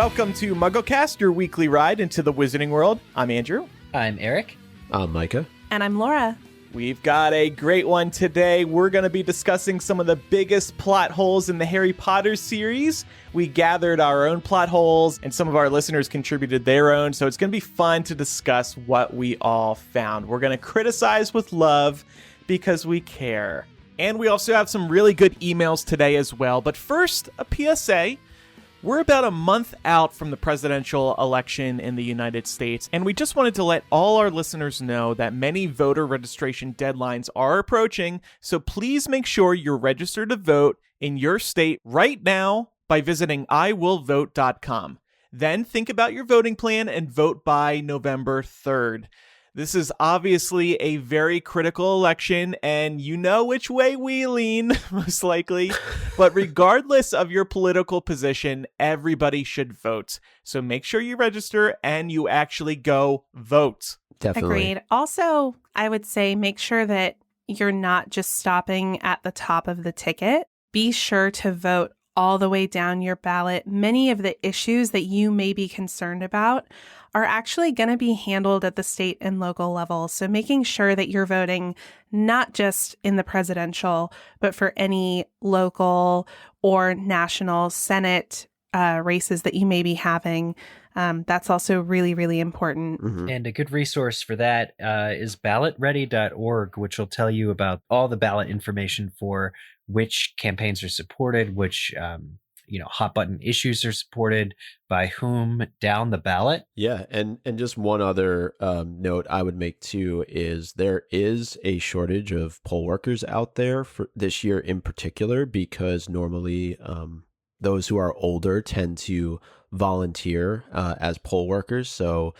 Welcome to MuggleCast, your weekly ride into the wizarding world. I'm Andrew. I'm Eric. I'm Micah. And I'm Laura. We've got a great one today. We're going to be discussing some of the biggest plot holes in the Harry Potter series. We gathered our own plot holes, and some of our listeners contributed their own, so it's going to be fun to discuss what we all found. We're going to criticize with love because we care. And we also have some really good emails today as well. But first, a PSA. We're about a month out from the presidential election in the United States, and we just wanted to let all our listeners know that many voter registration deadlines are approaching, so please make sure you're registered to vote in your state right now by visiting iwillvote.com. Then think about your voting plan and vote by November 3rd. This is obviously a very critical election, and you know which way we lean, most likely. But regardless of your political position, everybody should vote. So make sure you register and you actually go vote. Definitely. Agreed. Also, I would say make sure that you're not just stopping at the top of the ticket. Be sure to vote all the way down your ballot. Many of the issues that you may be concerned about are actually going to be handled at the state and local level. So making sure that you're voting not just in the presidential, but for any local or national Senate races that you may be having. That's also really, really important. Mm-hmm. And a good resource for that is ballotready.org, which will tell you about all the ballot information for which campaigns are supported, which hot button issues are supported, by whom down the ballot. Yeah, and just one other note I would make too is there is a shortage of poll workers out there for this year in particular, because normally those who are older tend to volunteer as poll workers. So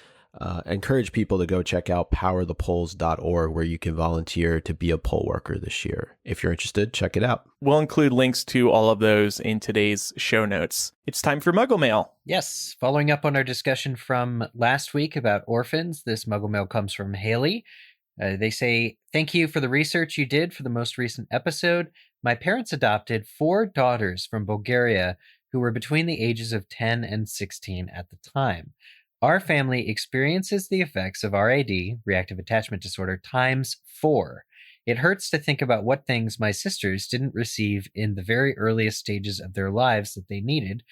encourage people to go check out powerthepolls.org, where you can volunteer to be a poll worker this year. If you're interested, check it out. We'll include links to all of those in today's show notes. It's time for Muggle Mail. Yes, following up on our discussion from last week about orphans, this Muggle Mail comes from Haley. They say, "Thank you for the research you did for the most recent episode. My parents adopted 4 daughters from Bulgaria who were between the ages of 10 and 16 at the time. Our family experiences the effects of RAD, reactive attachment disorder, times 4. It hurts to think about what things my sisters didn't receive in the very earliest stages of their lives that they needed.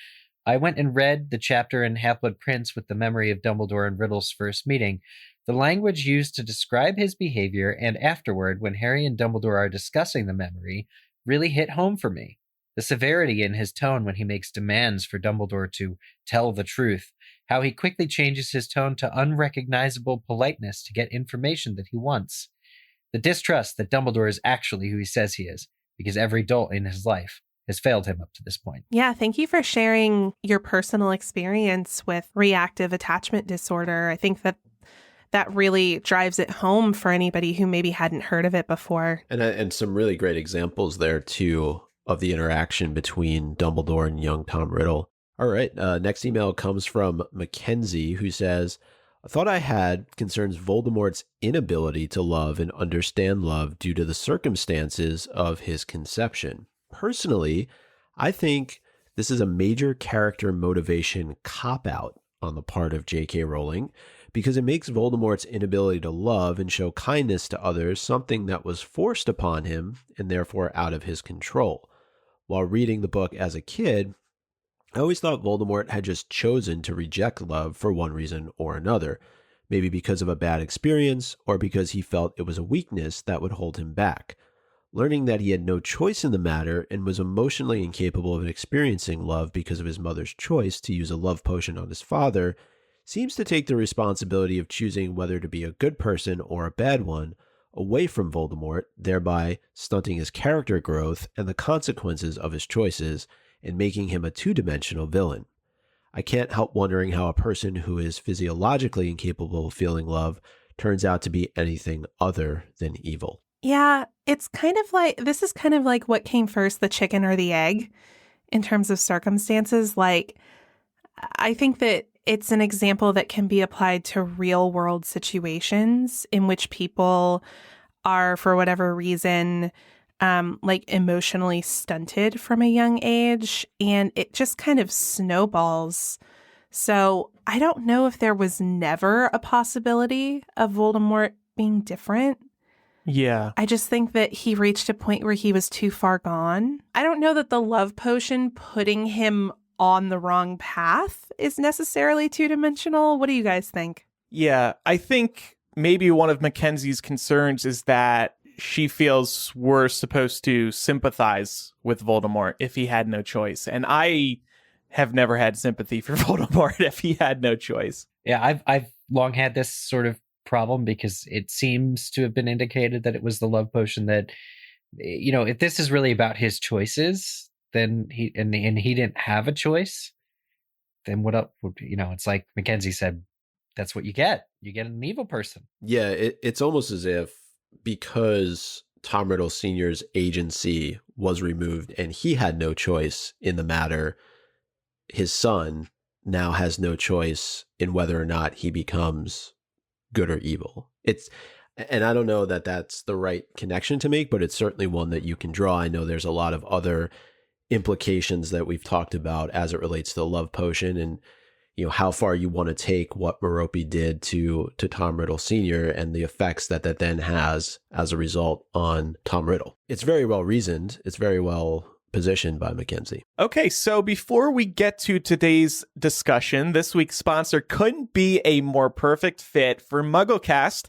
I went and read the chapter in Half-Blood Prince with the memory of Dumbledore and Riddle's first meeting. The language used to describe his behavior and afterward when Harry and Dumbledore are discussing the memory really hit home for me. The severity in his tone when he makes demands for Dumbledore to tell the truth, how he quickly changes his tone to unrecognizable politeness to get information that he wants. The distrust that Dumbledore is actually who he says he is, because every adult in his life has failed him up to this point." Yeah, thank you for sharing your personal experience with reactive attachment disorder. I think that really drives it home for anybody who maybe hadn't heard of it before. And some really great examples there too of the interaction between Dumbledore and young Tom Riddle. All right, next email comes from Mackenzie, who says, "A thought I had concerns Voldemort's inability to love and understand love due to the circumstances of his conception. Personally, I think this is a major character motivation cop-out on the part of J.K. Rowling, because it makes Voldemort's inability to love and show kindness to others something that was forced upon him and therefore out of his control. While reading the book as a kid, I always thought Voldemort had just chosen to reject love for one reason or another, maybe because of a bad experience or because he felt it was a weakness that would hold him back. Learning that he had no choice in the matter and was emotionally incapable of experiencing love because of his mother's choice to use a love potion on his father seems to take the responsibility of choosing whether to be a good person or a bad one away from Voldemort, thereby stunting his character growth and the consequences of his choices and making him a two-dimensional villain. I can't help wondering how a person who is physiologically incapable of feeling love turns out to be anything other than evil." Yeah, this is kind of like what came first, the chicken or the egg, in terms of circumstances. Like, I think that it's an example that can be applied to real world situations in which people are, for whatever reason, emotionally stunted from a young age. And it just kind of snowballs So I don't know if there was never a possibility of Voldemort being different. Yeah. I just think that he reached a point where he was too far gone. I don't know that the love potion putting him on the wrong path is necessarily two-dimensional. What do you guys think? Yeah, I think maybe one of Mackenzie's concerns is that she feels we're supposed to sympathize with Voldemort if he had no choice. And I have never had sympathy for Voldemort if he had no choice. Yeah, I've long had this sort of problem because it seems to have been indicated that it was the love potion that, you know, if this is really about his choices, then he didn't have a choice, then what up? You know, it's like Mackenzie said, that's what you get. You get an evil person. Yeah, it's almost as if because Tom Riddle Sr.'s agency was removed and he had no choice in the matter, his son now has no choice in whether or not he becomes good or evil. And I don't know that that's the right connection to make, but it's certainly one that you can draw. I know there's a lot of other implications that we've talked about as it relates to the love potion and, you know, how far you want to take what Merope did to Tom Riddle Sr. and the effects that then has as a result on Tom Riddle. It's very well reasoned. It's very well positioned by Mackenzie. Okay, so before we get to today's discussion, this week's sponsor couldn't be a more perfect fit for MuggleCast.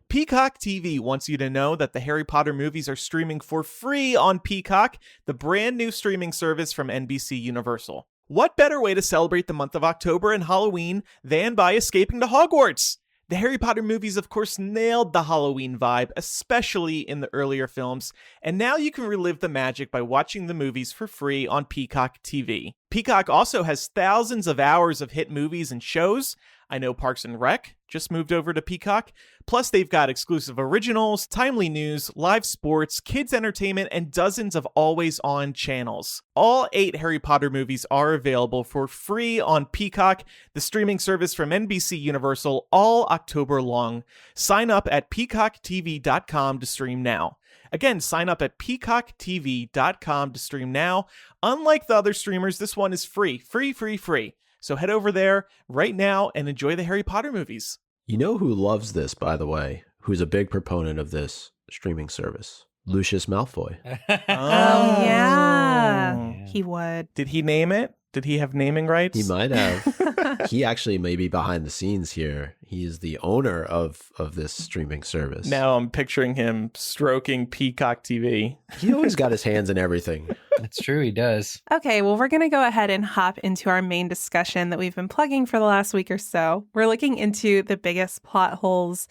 Peacock TV wants you to know that the Harry Potter movies are streaming for free on Peacock, the brand new streaming service from NBC Universal. What better way to celebrate the month of October and Halloween than by escaping to Hogwarts? The Harry Potter movies, of course, nailed the Halloween vibe, especially in the earlier films, and now you can relive the magic by watching the movies for free on Peacock TV. Peacock also has thousands of hours of hit movies and shows. I know Parks and Rec just moved over to Peacock. Plus, they've got exclusive originals, timely news, live sports, kids entertainment, and dozens of always-on channels. All 8 Harry Potter movies are available for free on Peacock, the streaming service from NBC Universal, all October long. Sign up at peacocktv.com to stream now. Again, sign up at peacocktv.com to stream now. Unlike the other streamers, this one is free. Free. So head over there right now and enjoy the Harry Potter movies. You know who loves this, by the way, who's a big proponent of this streaming service? Lucius Malfoy. Oh, yeah. He would. Did he name it? Did he have naming rights? He might have. He actually may be behind the scenes here. He is the owner of this streaming service. Now I'm picturing him stroking Peacock TV. He always got his hands in everything. That's true, he does. Okay, well, we're going to go ahead and hop into our main discussion that we've been plugging for the last week or so. We're looking into the biggest plot holes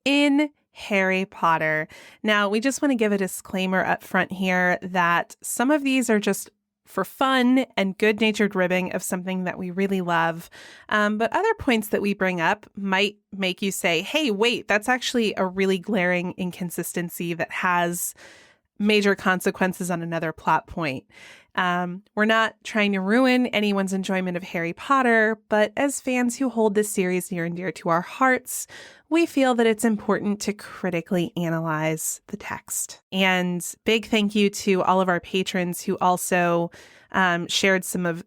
in Harry Potter. Now, we just want to give a disclaimer up front here that some of these are just for fun and good-natured ribbing of something that we really love. But other points that we bring up might make you say, hey, wait, that's actually a really glaring inconsistency that has major consequences on another plot point. We're not trying to ruin anyone's enjoyment of Harry Potter, but as fans who hold this series near and dear to our hearts, we feel that it's important to critically analyze the text. And big thank you to all of our patrons who also shared some of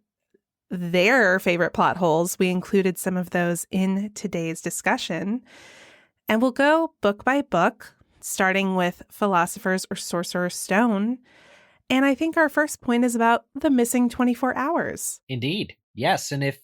their favorite plot holes. We included some of those in today's discussion. And we'll go book by book, starting with Philosopher's or Sorcerer's Stone. And I think our first point is about the missing 24 hours. Indeed. Yes, and if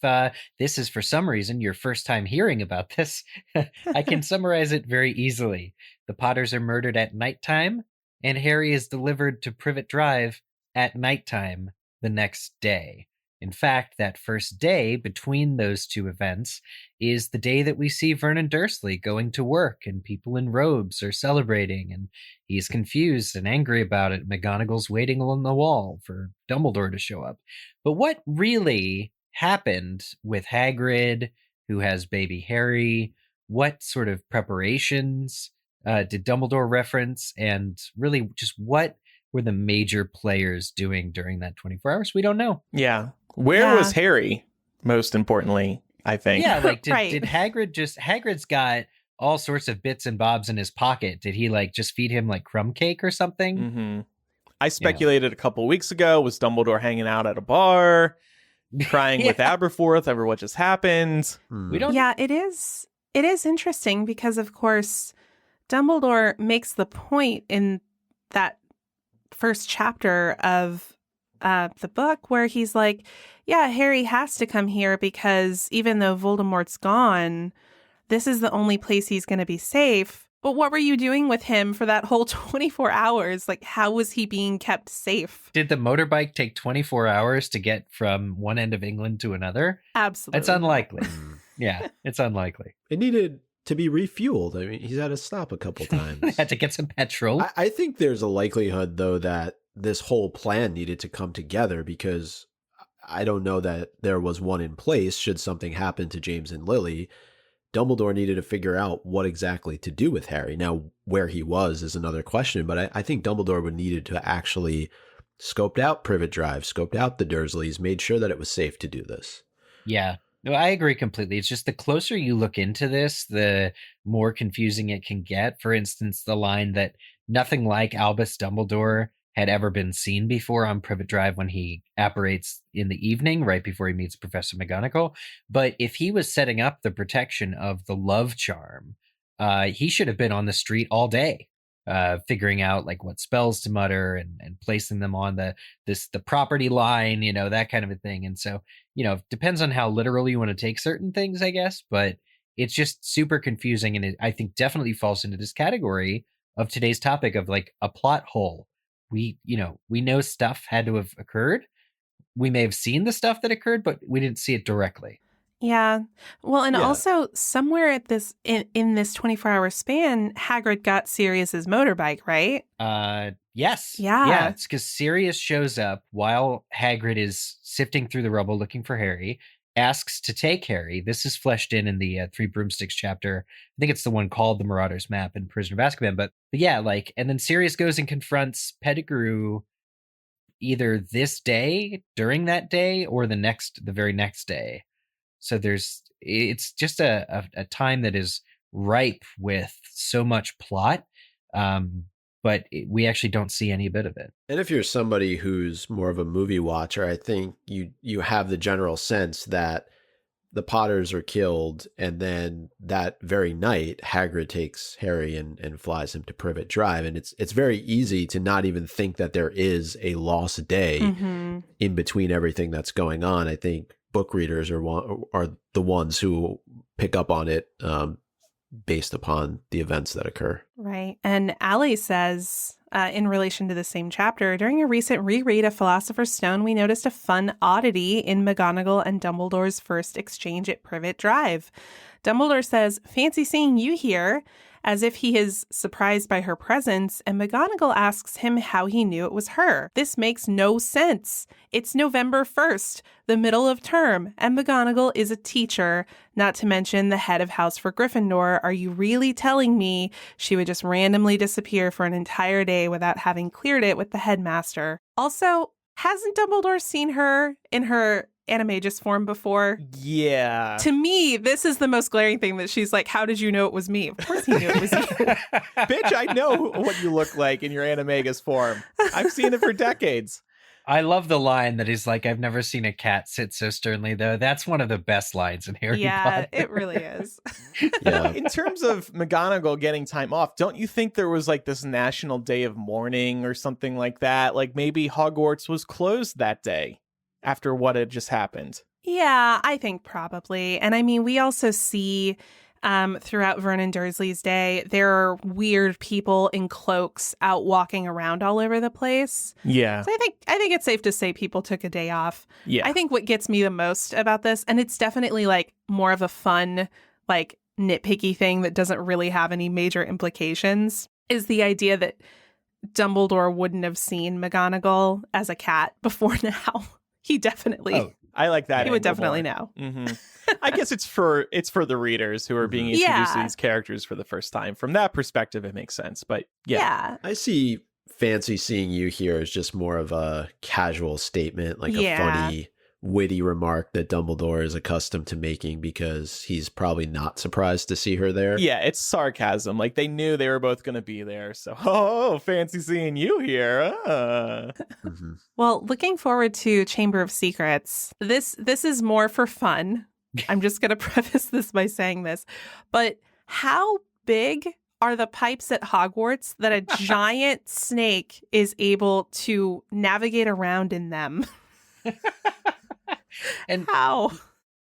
this is for some reason your first time hearing about this, I can summarize it very easily. The Potters are murdered at nighttime, and Harry is delivered to Privet Drive at nighttime the next day. In fact, that first day between those two events is the day that we see Vernon Dursley going to work and people in robes are celebrating, and he's confused and angry about it. McGonagall's waiting on the wall for Dumbledore to show up. But what really happened with Hagrid, who has baby Harry? What sort of preparations did Dumbledore reference? And really, just what were the major players doing during that 24 hours? We don't know. Yeah. Where was Harry, most importantly, I think? Yeah, like, did Right. Hagrid's got all sorts of bits and bobs in his pocket. Did he, like, just feed him, like, crumb cake or something? Mm-hmm. I speculated a couple weeks ago, was Dumbledore hanging out at a bar? crying with Aberforth over what just happened. We don't. Yeah, it is. It is interesting because, of course, Dumbledore makes the point in that first chapter of the book where he's like, yeah, Harry has to come here because even though Voldemort's gone, this is the only place he's going to be safe. But what were you doing with him for that whole 24 hours? Like, how was he being kept safe? Did the motorbike take 24 hours to get from one end of England to another? Absolutely. It's unlikely. Yeah, it's unlikely. It needed to be refueled. I mean, he's had to stop a couple times. Had to get some petrol. I think there's a likelihood, though, that this whole plan needed to come together because I don't know that there was one in place should something happen to James and Lily. Dumbledore needed to figure out what exactly to do with Harry. Now, where he was is another question, but I think Dumbledore would needed to actually scoped out Privet Drive, scoped out the Dursleys, made sure that it was safe to do this. Yeah. No, I agree completely. It's just the closer you look into this, the more confusing it can get. For instance, the line that nothing like Albus Dumbledore had ever been seen before on Privet Drive when he apparates in the evening, right before he meets Professor McGonagall. But if he was setting up the protection of the love charm, he should have been on the street all day, figuring out like what spells to mutter and placing them on the property line, that kind of a thing. And so, depends on how literal you want to take certain things, I guess, but it's just super confusing. And it, I think, definitely falls into this category of today's topic of like a plot hole. We know stuff had to have occurred. We may have seen the stuff that occurred, but we didn't see it directly. Yeah. Well, and also somewhere at this in this 24-hour span, Hagrid got Sirius's motorbike, right? Yes. Yeah. It's because Sirius shows up while Hagrid is sifting through the rubble looking for Harry, asks to take Harry. This is fleshed in the Three Broomsticks chapter. I think it's the one called The Marauder's Map in Prisoner of Azkaban. But yeah, and then Sirius goes and confronts Pettigrew either this day, during that day, or the very next day. So it's just a time that is ripe with so much plot, but we actually don't see any bit of it. And if you're somebody who's more of a movie watcher, I think you have the general sense that the Potters are killed, and then that very night, Hagrid takes Harry and flies him to Privet Drive, and it's very easy to not even think that there is a lost day in between everything that's going on. I think book readers are the ones who pick up on it based upon the events that occur. Right. And Allie says, in relation to the same chapter, during a recent reread of Philosopher's Stone, we noticed a fun oddity in McGonagall and Dumbledore's first exchange at Privet Drive. Dumbledore says, "Fancy seeing you here," as if he is surprised by her presence, and McGonagall asks him how he knew it was her. This makes no sense. It's November 1st, the middle of term, and McGonagall is a teacher, not to mention the head of house for Gryffindor. Are you really telling me she would just randomly disappear for an entire day without having cleared it with the headmaster? Also, hasn't Dumbledore seen her in her animagus form before? Yeah. To me, this is the most glaring thing that she's like, how did you know it was me? Of course he knew it was you. Bitch, I know what you look like in your animagus form. I've seen it for decades. I love the line that he's like, "I've never seen a cat sit so sternly," though. That's one of the best lines in Harry Potter. Yeah, it really is. Yeah. In terms of McGonagall getting time off, don't you think there was like this national day of mourning or something like that? Like maybe Hogwarts was closed that day after what had just happened. Yeah, I think probably. And I mean, we also see throughout Vernon Dursley's day, there are weird people in cloaks out walking around all over the place. Yeah. So I think it's safe to say people took a day off. Yeah. I think what gets me the most about this, and it's definitely like more of a fun, like nitpicky thing that doesn't really have any major implications, is the idea that Dumbledore wouldn't have seen McGonagall as a cat before now. He definitely. Oh, I like that. He would angle definitely more. know. Mm-hmm. I guess it's for the readers who are being introduced to these characters for the first time. From that perspective, it makes sense. But yeah. I see fancy seeing you here as just more of a casual statement, like a funny witty remark that Dumbledore is accustomed to making because he's probably not surprised to see her there. Yeah, it's sarcasm. Like, they knew they were both going to be there. So, oh, fancy seeing you here. Mhm. Well, looking forward to Chamber of Secrets. This is more for fun. I'm just going to preface this by saying this. But how big are the pipes at Hogwarts that a giant snake is able to navigate around in them? And How?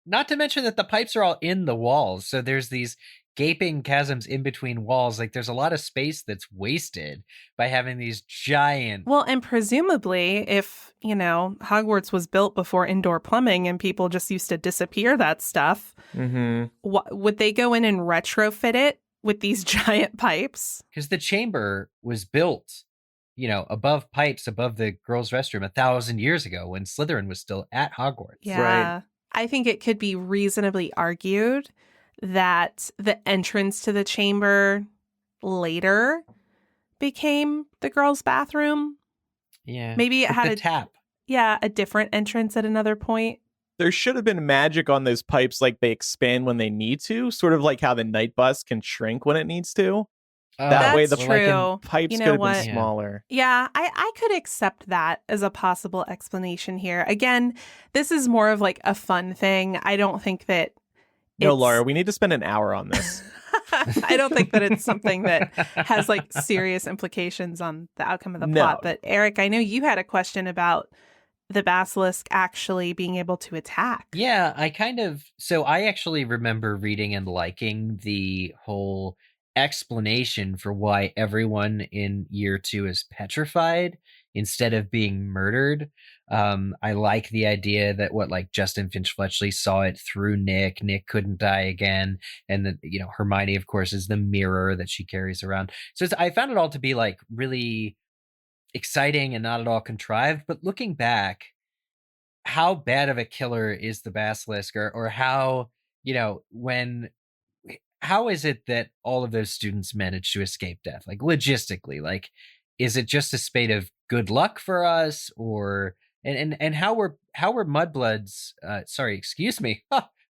not to mention that the pipes are all in the walls. So there's these gaping chasms in between walls. Like, there's a lot of space that's wasted by having these giant... Well, and presumably if, Hogwarts was built before indoor plumbing and people just used to disappear that stuff, would they go in and retrofit it with these giant pipes? Because the chamber was built, above pipes, above the girls' restroom 1,000 years ago when Slytherin was still at Hogwarts. Yeah. Right. I think it could be reasonably argued that the entrance to the chamber later became the girls' bathroom. Yeah. Maybe it With had the tap. a different entrance at another point. There should have been magic on those pipes, like they expand when they need to, sort of like how the night bus can shrink when it needs to. That way the That's true. pipes You know could have what? been smaller. Yeah, I could accept that as a possible explanation here. Again, this is more of like a fun thing. I don't think that No, it's- Laura, we need to spend an hour on this. I don't think that it's something that has like serious implications on the outcome of the No. plot. But Eric, I know you had a question about the basilisk actually being able to attack. Yeah, I actually remember reading and liking the whole explanation for why everyone in year 2 is petrified instead of being murdered. I like the idea that Justin Finch Fletchley saw it through Nick. Nick couldn't die again. And then, Hermione, of course, is the mirror that she carries around. So I found it all to be really exciting and not at all contrived. But looking back, how bad of a killer is the basilisk, or how, how is it that all of those students managed to escape death? Logistically, is it just a spate of good luck for us, or and how were mudbloods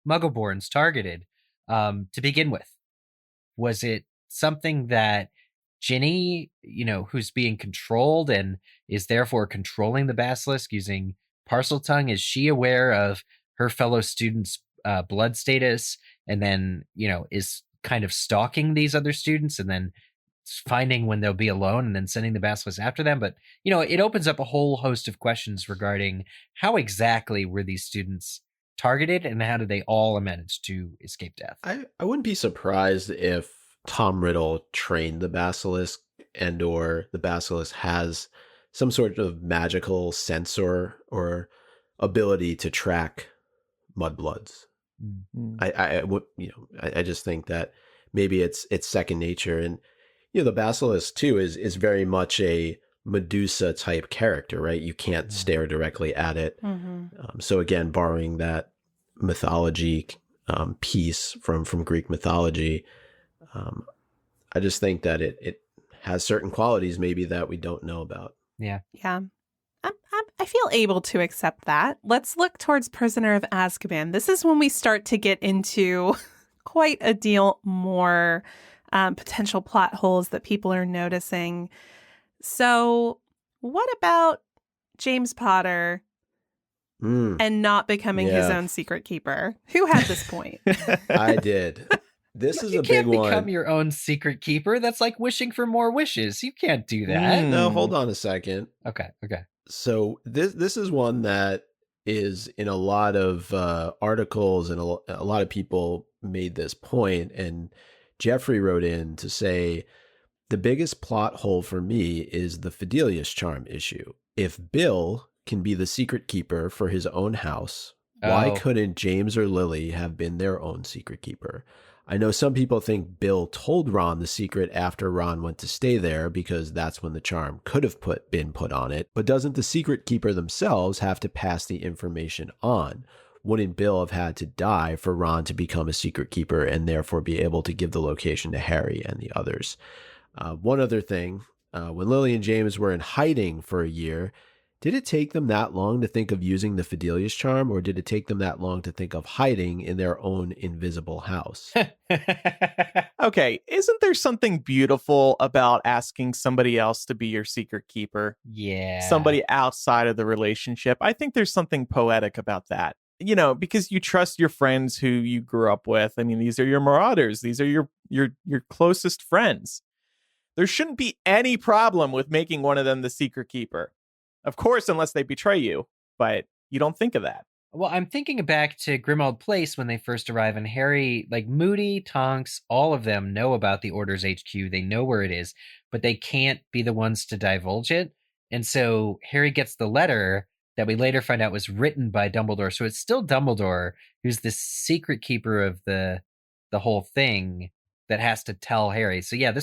muggleborns targeted to begin with? Was it something that Ginny, who's being controlled and is therefore controlling the basilisk using Parseltongue, is she aware of her fellow students' blood status, and then is kind of stalking these other students and then finding when they'll be alone and then sending the basilisk after them? But it opens up a whole host of questions regarding how exactly were these students targeted and how did they all manage to escape death? I wouldn't be surprised if Tom Riddle trained the basilisk, and or the basilisk has some sort of magical sensor or ability to track mudbloods. I just think that maybe it's second nature. And the basilisk too is very much a Medusa type character, right? You can't stare directly at it. So again, borrowing that mythology piece from Greek mythology, I just think that it has certain qualities maybe that we don't know about. Yeah. I feel able to accept that. Let's look towards Prisoner of Azkaban. This is when we start to get into quite a deal more potential plot holes that people are noticing. So what about James Potter and not becoming his own secret keeper? Who had this point? I did. This is You a big can't become one. your own secret keeper. That's like wishing for more wishes. You can't do that. No, hold on a second. Okay. So this is one that is in a lot of articles, and a lot of people made this point, and Jeffrey wrote in to say, the biggest plot hole for me is the Fidelius charm issue. If Bill can be the secret keeper for his own house, why couldn't James or Lily have been their own secret keeper? I know some people think Bill told Ron the secret after Ron went to stay there because that's when the charm could have been put on it. But doesn't the secret keeper themselves have to pass the information on? Wouldn't Bill have had to die for Ron to become a secret keeper and therefore be able to give the location to Harry and the others? One other thing, when Lily and James were in hiding for a year, Did it take them that long to think of using the Fidelius charm, or did it take them that long to think of hiding in their own invisible house? Okay, isn't there something beautiful about asking somebody else to be your secret keeper? Yeah. Somebody outside of the relationship. I think there's something poetic about that. You know, because you trust your friends who you grew up with. I mean, these are your marauders. These are your closest friends. There shouldn't be any problem with making one of them the secret keeper. Of course, unless they betray you, but you don't think of that. Well, I'm thinking back to Grimmauld Place when they first arrive, and Harry, like Moody, Tonks, all of them know about the Order's HQ. They know where it is, but they can't be the ones to divulge it. And so Harry gets the letter that we later find out was written by Dumbledore. So it's still Dumbledore who's the secret keeper of the whole thing that has to tell Harry. So yeah,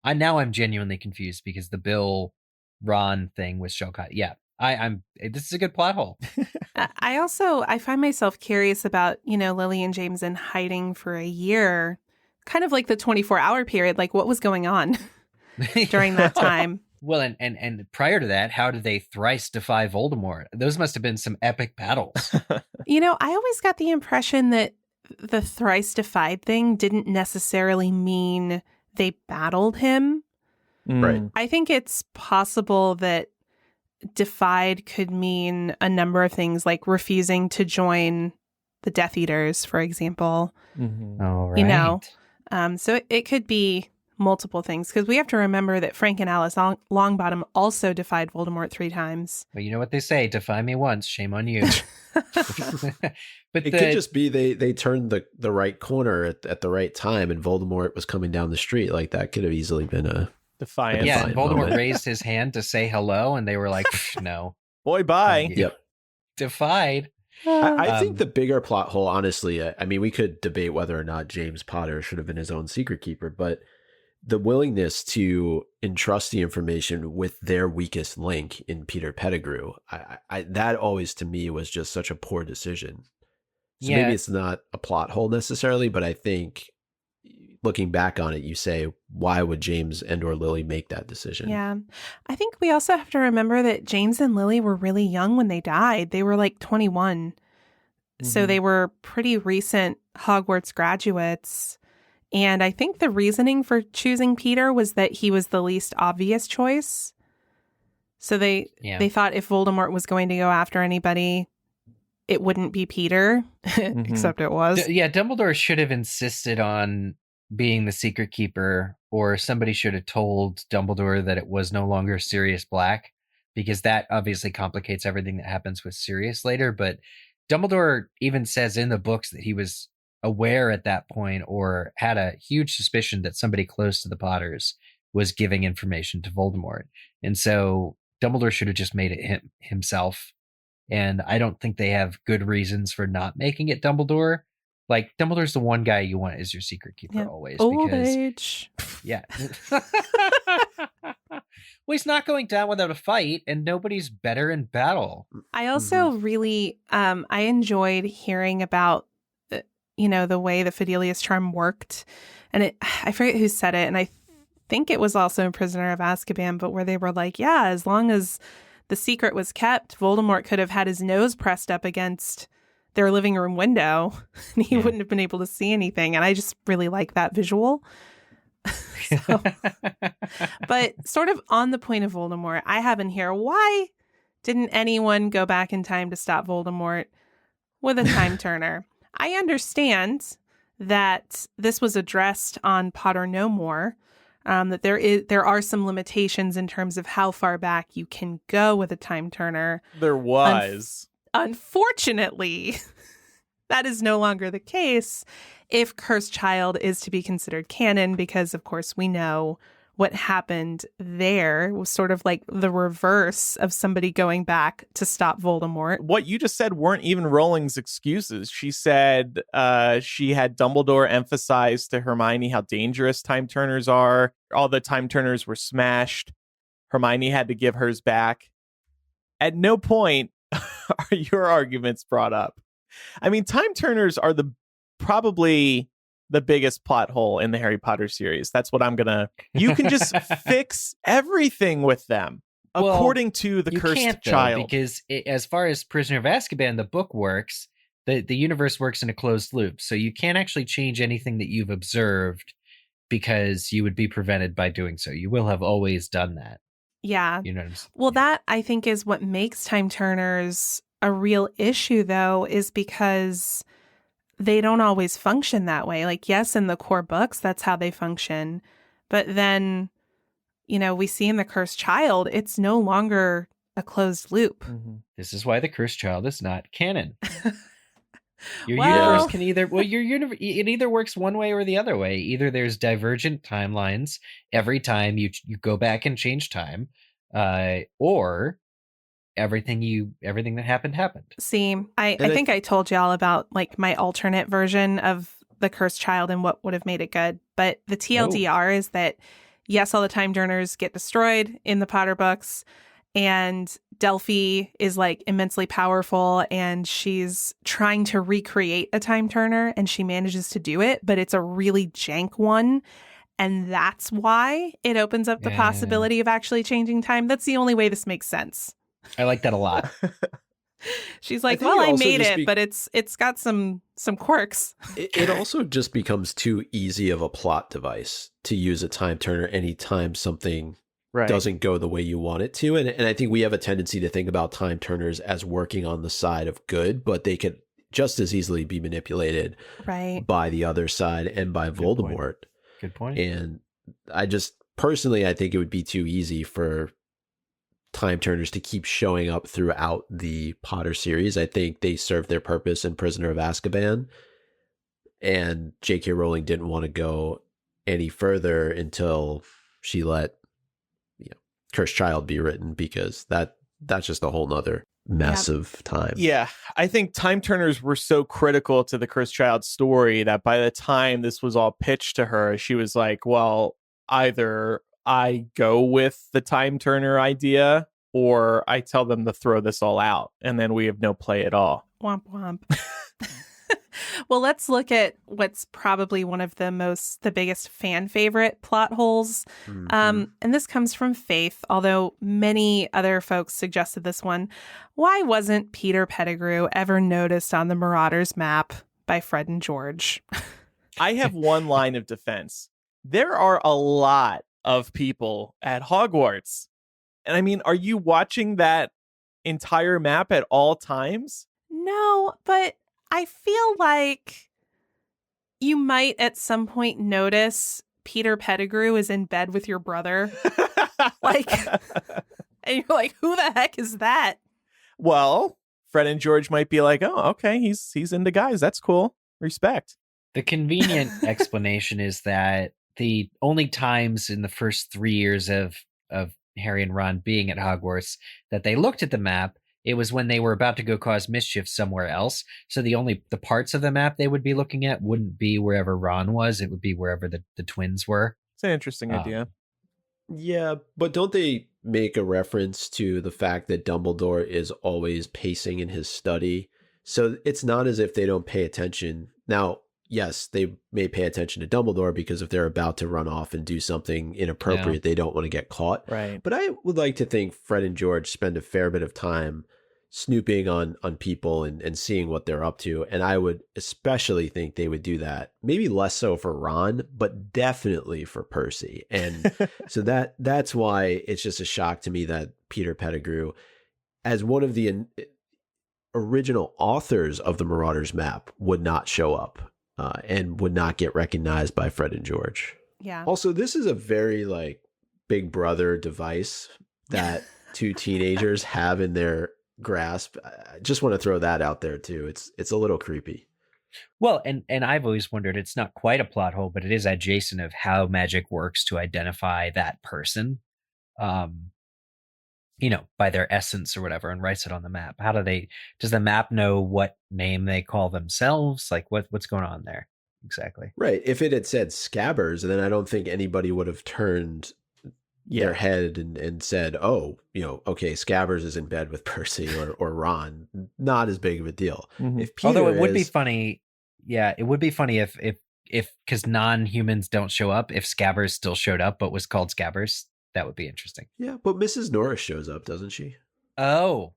I'm genuinely confused because the Bill Ron thing with Shellcott. Yeah, this is a good plot hole. I find myself curious about, Lily and James in hiding for a year, kind of like the 24-hour period. Like, what was going on during that time? Well, and prior to that, how did they thrice defy Voldemort? Those must have been some epic battles. I always got the impression that the thrice defied thing didn't necessarily mean they battled him. Right. I think it's possible that defied could mean a number of things, like refusing to join the Death Eaters, for example. Mm-hmm. All right. So it could be multiple things, because we have to remember that Frank and Alice Longbottom also defied Voldemort 3 times. Well, you know what they say, defy me once, shame on you. But it could just be they turned the right corner at the right time, and Voldemort was coming down the street. Like, that could have easily been a defiance. Yeah, and Voldemort moment. raised his hand to say hello, and they were like, no. Boy, bye. Yep. Defied. I think the bigger plot hole, honestly, I mean, we could debate whether or not James Potter should have been his own secret keeper, but the willingness to entrust the information with their weakest link in Peter Pettigrew, that always to me was just such a poor decision. So maybe it's not a plot hole necessarily, but I think looking back on it, you say, why would James and or Lily make that decision? Yeah. I think we also have to remember that James and Lily were really young when they died. They were like 21. Mm-hmm. So they were pretty recent Hogwarts graduates. And I think the reasoning for choosing Peter was that he was the least obvious choice. So they thought if Voldemort was going to go after anybody, it wouldn't be Peter, except it was. Dumbledore should have insisted on being the secret keeper, or somebody should have told Dumbledore that it was no longer Sirius Black, because that obviously complicates everything that happens with Sirius later. But Dumbledore even says in the books that he was aware at that point, or had a huge suspicion that somebody close to the Potters was giving information to Voldemort. And so Dumbledore should have just made it himself. And I don't think they have good reasons for not making it Dumbledore. Like, Dumbledore's the one guy you want as your secret keeper always. Old age. Yeah. Well, he's not going down without a fight, and nobody's better in battle. I also really, I enjoyed hearing about, the way the Fidelius charm worked. And I forget who said it, and I think it was also a Prisoner of Azkaban, but where they were like, yeah, as long as the secret was kept, Voldemort could have had his nose pressed up against their living room window, and he wouldn't have been able to see anything. And I just really like that visual. But sort of on the point of Voldemort, I have in here, why didn't anyone go back in time to stop Voldemort with a time turner? I understand that this was addressed on Potter No More, that there are some limitations in terms of how far back you can go with a time turner. There was. Unfortunately, that is no longer the case if Cursed Child is to be considered canon, because, of course, we know what happened there was sort of like the reverse of somebody going back to stop Voldemort. What you just said weren't even Rowling's excuses. She said she had Dumbledore emphasize to Hermione how dangerous time turners are. All the time turners were smashed. Hermione had to give hers back. At no point are your arguments brought up. I mean, time turners are probably the biggest plot hole in the Harry Potter series. That's what I'm gonna... You can just fix everything with them. according to the you cursed can't, though, child. because as far as Prisoner of Azkaban, the book works, the universe works in a closed loop. So you can't actually change anything that you've observed because you would be prevented by doing so. You will have always done that. Yeah. You know what I'm saying? Well, that I think is what makes time turners a real issue, though, is because they don't always function that way. Like, yes, in the core books, that's how they function. But then, we see in the Cursed Child, it's no longer a closed loop. Mm-hmm. This is why the Cursed Child is not canon. Your Well- universe can it either works one way or the other way. Either there's divergent timelines every time you go back and change time, or everything that happened. See, I think I told y'all about like my alternate version of the Cursed Child and what would have made it good. But the TLDR is that, yes, all the time turners get destroyed in the Potter books, and Delphi is like immensely powerful, and she's trying to recreate a time turner, and she manages to do it, but it's a really jank one. And that's why it opens up the possibility of actually changing time. That's the only way this makes sense. I like that a lot. She's like, think well, it I also made just it, but it's got some quirks. It also just becomes too easy of a plot device to use a time turner anytime something doesn't go the way you want it to. And I think we have a tendency to think about time turners as working on the side of good, but they could just as easily be manipulated by the other side and by Voldemort. Good point. And I think it would be too easy for time turners to keep showing up throughout the Potter series. I think they served their purpose in Prisoner of Azkaban, and J.K. Rowling didn't want to go any further until she let Cursed Child be written, because that's just a whole nother mess of time. Yeah, I think time turners were so critical to the Cursed Child story that by the time this was all pitched to her, she was like, well, either I go with the time turner idea or I tell them to throw this all out, and then we have no play at all. Womp womp. Well, let's look at what's probably one of the biggest fan favorite plot holes. Mm-hmm. And this comes from Faith, although many other folks suggested this one. Why wasn't Peter Pettigrew ever noticed on the Marauders map by Fred and George? I have one line of defense. There are a lot of people at Hogwarts. And I mean, are you watching that entire map at all times? No, but I feel like you might at some point notice Peter Pettigrew is in bed with your brother. And you're like, who the heck is that? Well, Fred and George might be like, oh, okay, he's into guys. That's cool. Respect. The convenient explanation is that the only times in the first 3 years of Harry and Ron being at Hogwarts that they looked at the map, it was when they were about to go cause mischief somewhere else. So the parts of the map they would be looking at wouldn't be wherever Ron was. It would be wherever the twins were. It's an interesting idea. Yeah, but don't they make a reference to the fact that Dumbledore is always pacing in his study? So it's not as if they don't pay attention. Now, yes, they may pay attention to Dumbledore because if they're about to run off and do something inappropriate, they don't want to get caught. Right. But I would like to think Fred and George spend a fair bit of time snooping on people and seeing what they're up to. And I would especially think they would do that. Maybe less so for Ron, but definitely for Percy. And so that's why it's just a shock to me that Peter Pettigrew, as one of the original authors of the Marauders map, would not show up. And would not get recognized by Fred and George. Yeah. Also, this is a very Big Brother device that two teenagers have in their grasp. I just want to throw that out there too. It's a little creepy. Well, and I've always wondered, it's not quite a plot hole, but it is adjacent of how magic works to identify that person. By their essence or whatever, and writes it on the map. Does the map know what name they call themselves? Like what's going on there exactly? Right. If it had said Scabbers, then I don't think anybody would have turned their head and said, oh, okay, Scabbers is in bed with Percy or Ron. Not as big of a deal. Mm-hmm. If Peter Although it would be funny. Yeah, it would be funny if because non-humans don't show up, if Scabbers still showed up but was called Scabbers. that would be interesting. Yeah, but Mrs. Norris shows up, doesn't she? Oh,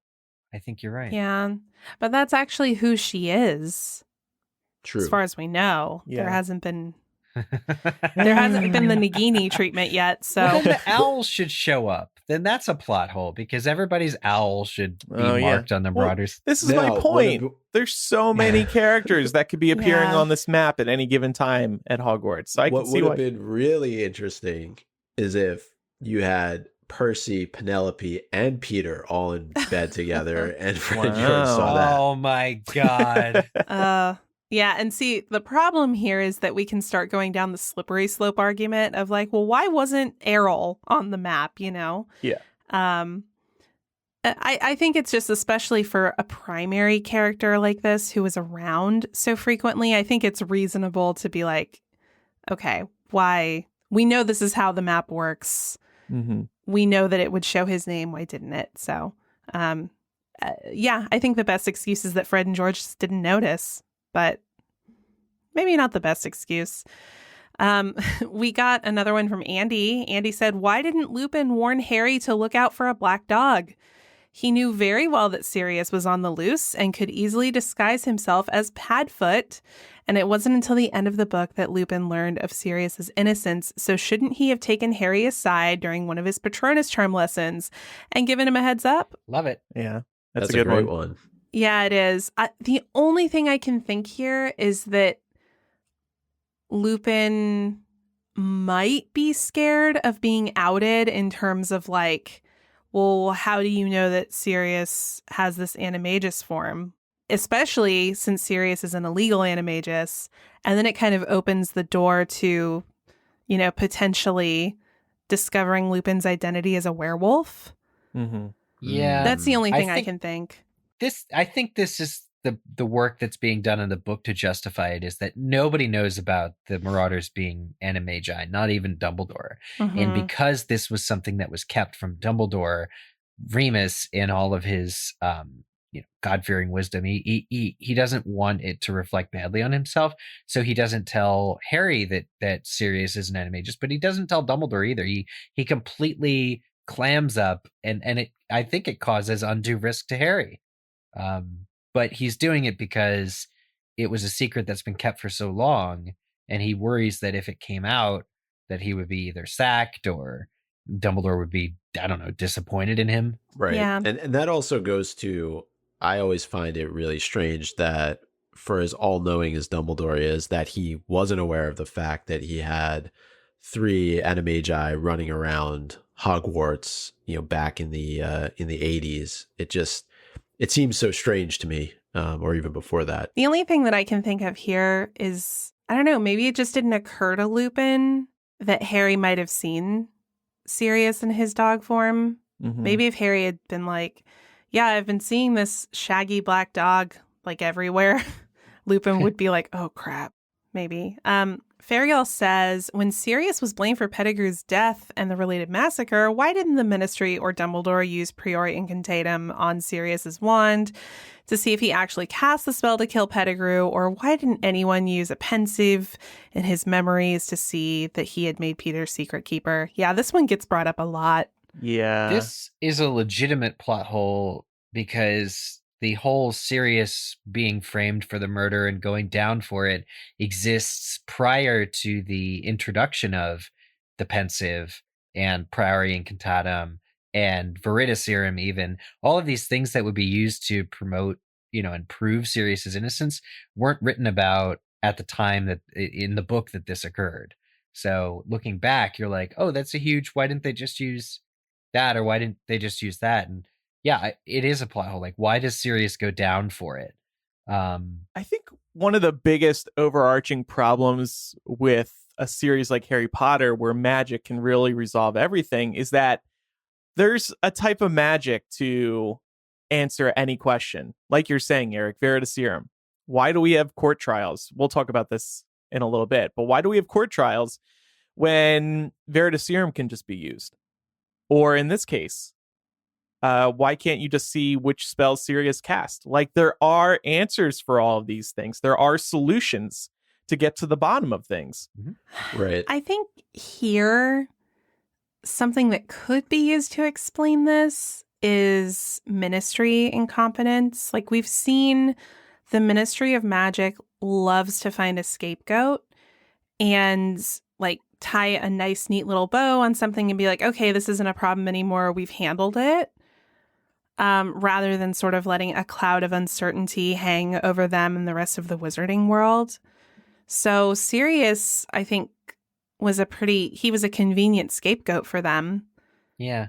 I think you're right. Yeah, but that's actually who she is. True. As far as we know, Yeah. there hasn't been the Nagini treatment yet. So Well, then the owl should show up. Then that's a plot hole because everybody's owl should be marked on the Well, Marauders. this is Now, my one point. of There's so many characters that could be appearing Yeah. on this map at any given time at Hogwarts. So I what can see would why. have been really interesting is if you had Percy, Penelope, and Peter all in bed together, and Fred George saw that. Oh my God. yeah, and see, the problem here is that we can start going down the slippery slope argument of like, well, why wasn't Errol on the map, you know? Yeah. I think it's just especially for a primary character like this who is around so frequently, I think it's reasonable to be like, okay, why? We know this is how the map works. Mm-hmm. We know that it would show his name. Why didn't it? So, yeah, I think the best excuse is that Fred and George just didn't notice, but maybe not the best excuse. We got another one from Andy. Andy said, why didn't Lupin warn Harry to look out for a black dog? He knew very well that Sirius was on the loose and could easily disguise himself as Padfoot. And it wasn't until the end of the book that Lupin learned of Sirius's innocence. So shouldn't he have taken Harry aside during one of his Patronus charm lessons and given him a heads up? Love it. Yeah, That's a good great one. one. Yeah, it is. The only thing I can think here is that Lupin might be scared of being outed in terms of like, well, how do you know that Sirius has this animagus form? Especially since Sirius is an illegal animagus. And then it kind of opens the door to, you know, potentially discovering Lupin's identity as a werewolf. Mm-hmm. Yeah. That's the only thing I think can think. I think this is the work that's being done in the book to justify it is that nobody knows about the Marauders being animagi, not even Dumbledore. And Mhm. because this was something that was kept from Dumbledore, Remus, in all of his God-fearing wisdom, he doesn't want it to reflect badly on himself, so he doesn't tell Harry that Sirius is an animagus, but he doesn't tell Dumbledore either. He completely clams up, and I think it causes undue risk to Harry. But he's doing it because it was a secret that's been kept for so long, and he worries that if it came out, that he would be either sacked or Dumbledore would be, I don't know, disappointed in him. Right. Yeah. And that also goes to, I always find it really strange that for as all-knowing as Dumbledore is, that he wasn't aware of the fact that he had 3 animagi running around Hogwarts, back in the 80s. It seems so strange to me, or even before that. The only thing that I can think of here is, I don't know, maybe it just didn't occur to Lupin that Harry might have seen Sirius in his dog form. Mm-hmm. Maybe if Harry had been like, yeah, I've been seeing this shaggy black dog like everywhere, Lupin would be like, oh crap, maybe. Fariel says, when Sirius was blamed for Pettigrew's death and the related massacre, why didn't the Ministry or Dumbledore use Priori Incantatem on Sirius's wand to see if he actually cast the spell to kill Pettigrew? Or why didn't anyone use a pensieve in his memories to see that he had made Peter secret keeper? Yeah, this one gets brought up a lot. Yeah. This is a legitimate plot hole because the whole Sirius being framed for the murder and going down for it exists prior to the introduction of the pensieve and Priori Incantatem and Veritaserum even. All of these things that would be used to promote, and prove Sirius's innocence weren't written about at the time that in the book that this occurred. So looking back, you're like, oh, that's a huge, why didn't they just use that? Or why didn't they just use that? And yeah, it is a plot hole. Like, why does Sirius go down for it? I think one of the biggest overarching problems with a series like Harry Potter, where magic can really resolve everything, is that there's a type of magic to answer any question. Like you're saying, Eric, Veritaserum. Why do we have court trials? We'll talk about this in a little bit, but why do we have court trials when Veritaserum can just be used? Or in this case, why can't you just see which spells Sirius cast? Like, there are answers for all of these things. There are solutions to get to the bottom of things. Right. I think here something that could be used to explain this is ministry incompetence. Like, we've seen the Ministry of Magic loves to find a scapegoat and like tie a nice, neat little bow on something and be like, okay, this isn't a problem anymore. We've handled it. Rather than sort of letting a cloud of uncertainty hang over them and the rest of the wizarding world. So Sirius, I think, he was a convenient scapegoat for them. Yeah.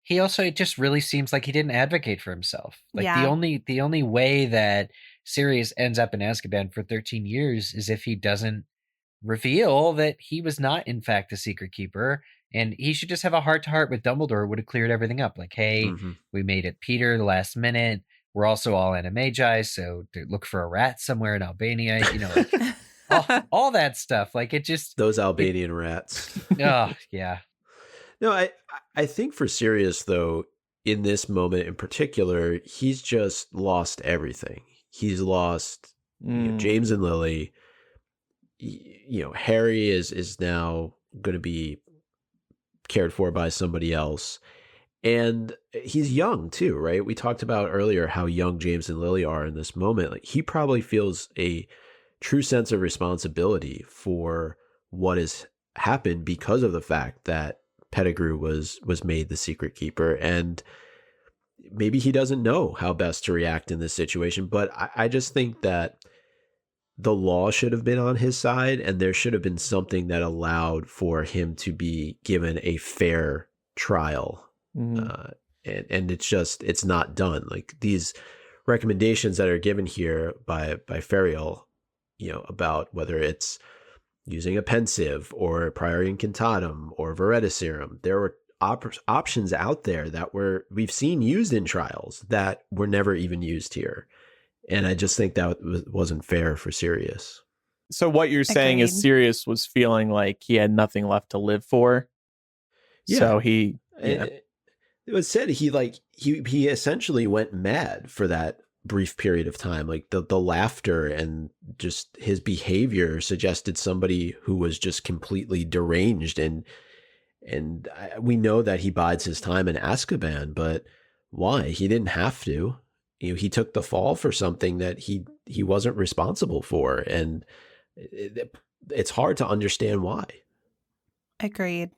He also, it just really seems like he didn't advocate for himself. Like Yeah. the only way that Sirius ends up in Azkaban for 13 years is if he doesn't reveal that he was not in fact the secret keeper, and he should just have a heart-to-heart with Dumbledore. Would have cleared everything up. Like, hey, we made it Peter the last minute. We're also all animagi, so look for a rat somewhere in Albania. You know, like, all that stuff. Like, it just Those Albanian rats. Oh yeah. No, I think for Sirius, though, in this moment in particular, he's just lost everything. He's lost James and Lily. Harry is now going to be cared for by somebody else. And he's young too, right? We talked about earlier how young James and Lily are in this moment. Like, he probably feels a true sense of responsibility for what has happened because of the fact that Pettigrew was made the secret keeper. And maybe he doesn't know how best to react in this situation. But I just think that the law should have been on his side, and there should have been something that allowed for him to be given a fair trial. And it's not done. Like, these recommendations that are given here by Ferial, about whether it's using a pensive or priori incantatem or veritaserum, there were options out there that we've seen used in trials that were never even used here. And I just think that wasn't fair for Sirius. So what you're saying is Sirius was feeling like he had nothing left to live for. Yeah. So he... Yeah. It was said he essentially went mad for that brief period of time. Like, the laughter and just his behavior suggested somebody who was just completely deranged. And we know that he bides his time in Azkaban, but why? He didn't have to. He took the fall for something that he wasn't responsible for, and it's hard to understand why. Agreed.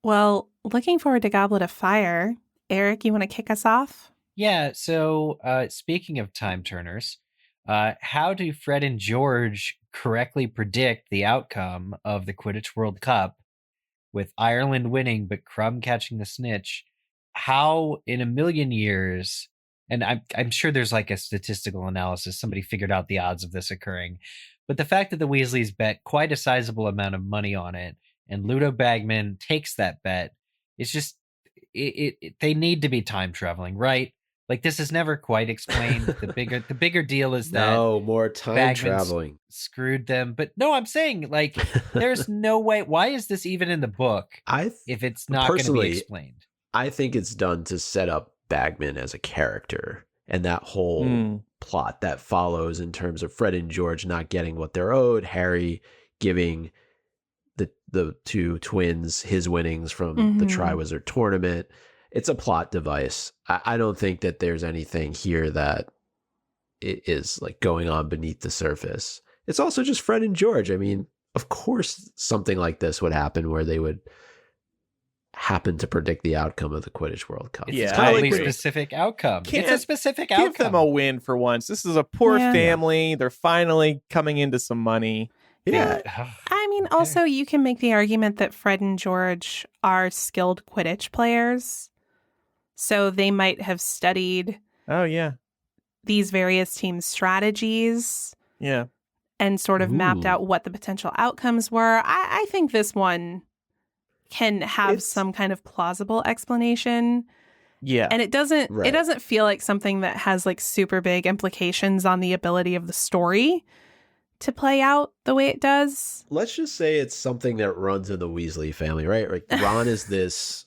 Well, looking forward to Goblet of Fire. Eric, you want to kick us off? Yeah, so speaking of time turners, how do Fred and George correctly predict the outcome of the Quidditch World Cup with Ireland winning but Crumb catching the snitch? How in a million years, and I'm sure there's like a statistical analysis, somebody figured out the odds of this occurring, but the fact that the Weasleys bet quite a sizable amount of money on it, and Ludo Bagman takes that bet, it's just, they need to be time traveling, right? Like, this is never quite explained. The bigger deal is that no more time Bagman's traveling screwed them. But no, I'm saying, like, there's no way. Why is this even in the book if it's not going to be explained? I think it's done to set up Bagman as a character, and that whole plot that follows in terms of Fred and George not getting what they're owed, Harry giving the two twins his winnings from the Triwizard tournament. It's a plot device. I don't think that there's anything here that it is like going on beneath the surface. It's also just Fred and George. I mean, of course something like this would happen where they would happen to predict the outcome of the Quidditch World Cup. It's totally specific outcome. It's a specific outcome. Give them a win for once. This is a poor family. They're finally coming into some money. Yeah. I mean, also, you can make the argument that Fred and George are skilled Quidditch players. So they might have studied these various team strategies. Yeah. And sort of mapped out what the potential outcomes were. I think this one can have some kind of plausible explanation. Yeah. And it doesn't feel like something that has like super big implications on the ability of the story to play out the way it does. Let's just say it's something that runs in the Weasley family, right? Like, Ron is this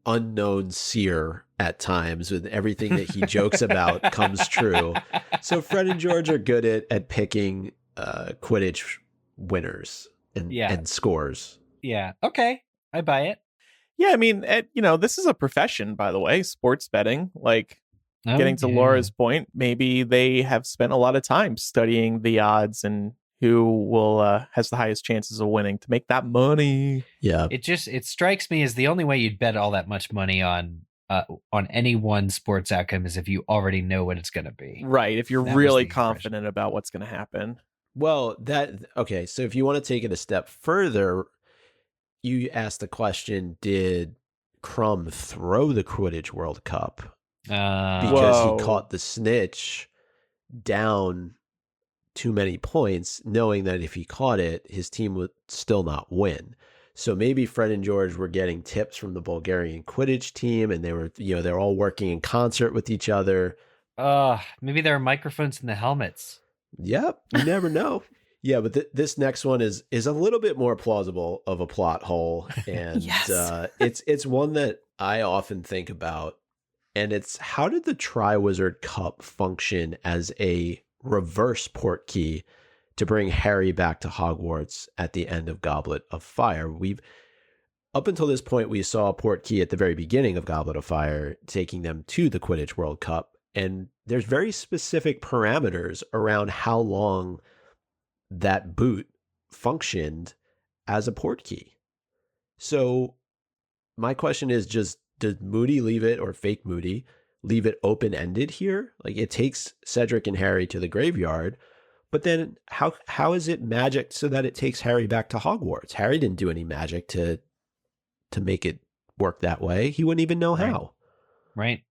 unknown seer at times, and everything that he jokes about comes true. So Fred and George are good at picking Quidditch winners and scores. Yeah. Okay. I buy it. Yeah, I mean, this is a profession, by the way, sports betting. Like, getting to yeah. Laura's point, maybe they have spent a lot of time studying the odds and who will has the highest chances of winning to make that money. Yeah. It strikes me as the only way you'd bet all that much money on any one sports outcome is if you already know what it's going to be. Right, if you're That was really the confident about what's going to happen. Well, okay, so if you want to take it a step further, you asked the question, did Crumb throw the Quidditch World Cup? Because Whoa. he caught the snitch down too many points, knowing that if he caught it, his team would still not win. So maybe Fred and George were getting tips from the Bulgarian Quidditch team, and they were, they're all working in concert with each other. Maybe there are microphones in the helmets. Yep, you never know. Yeah, but this next one is a little bit more plausible of a plot hole, and Yes. It's one that I often think about, and it's how did the Triwizard Cup function as a reverse portkey to bring Harry back to Hogwarts at the end of Goblet of Fire? Up until this point, we saw portkey at the very beginning of Goblet of Fire taking them to the Quidditch World Cup, and there's very specific parameters around how long that boot functioned as a portkey. So my question is, does Moody leave it, or fake Moody leave it open-ended here? Like, it takes Cedric and Harry to the graveyard, but then how is it magic so that it takes Harry back to Hogwarts? Harry didn't do any magic to make it work that way. He wouldn't even know how. Right.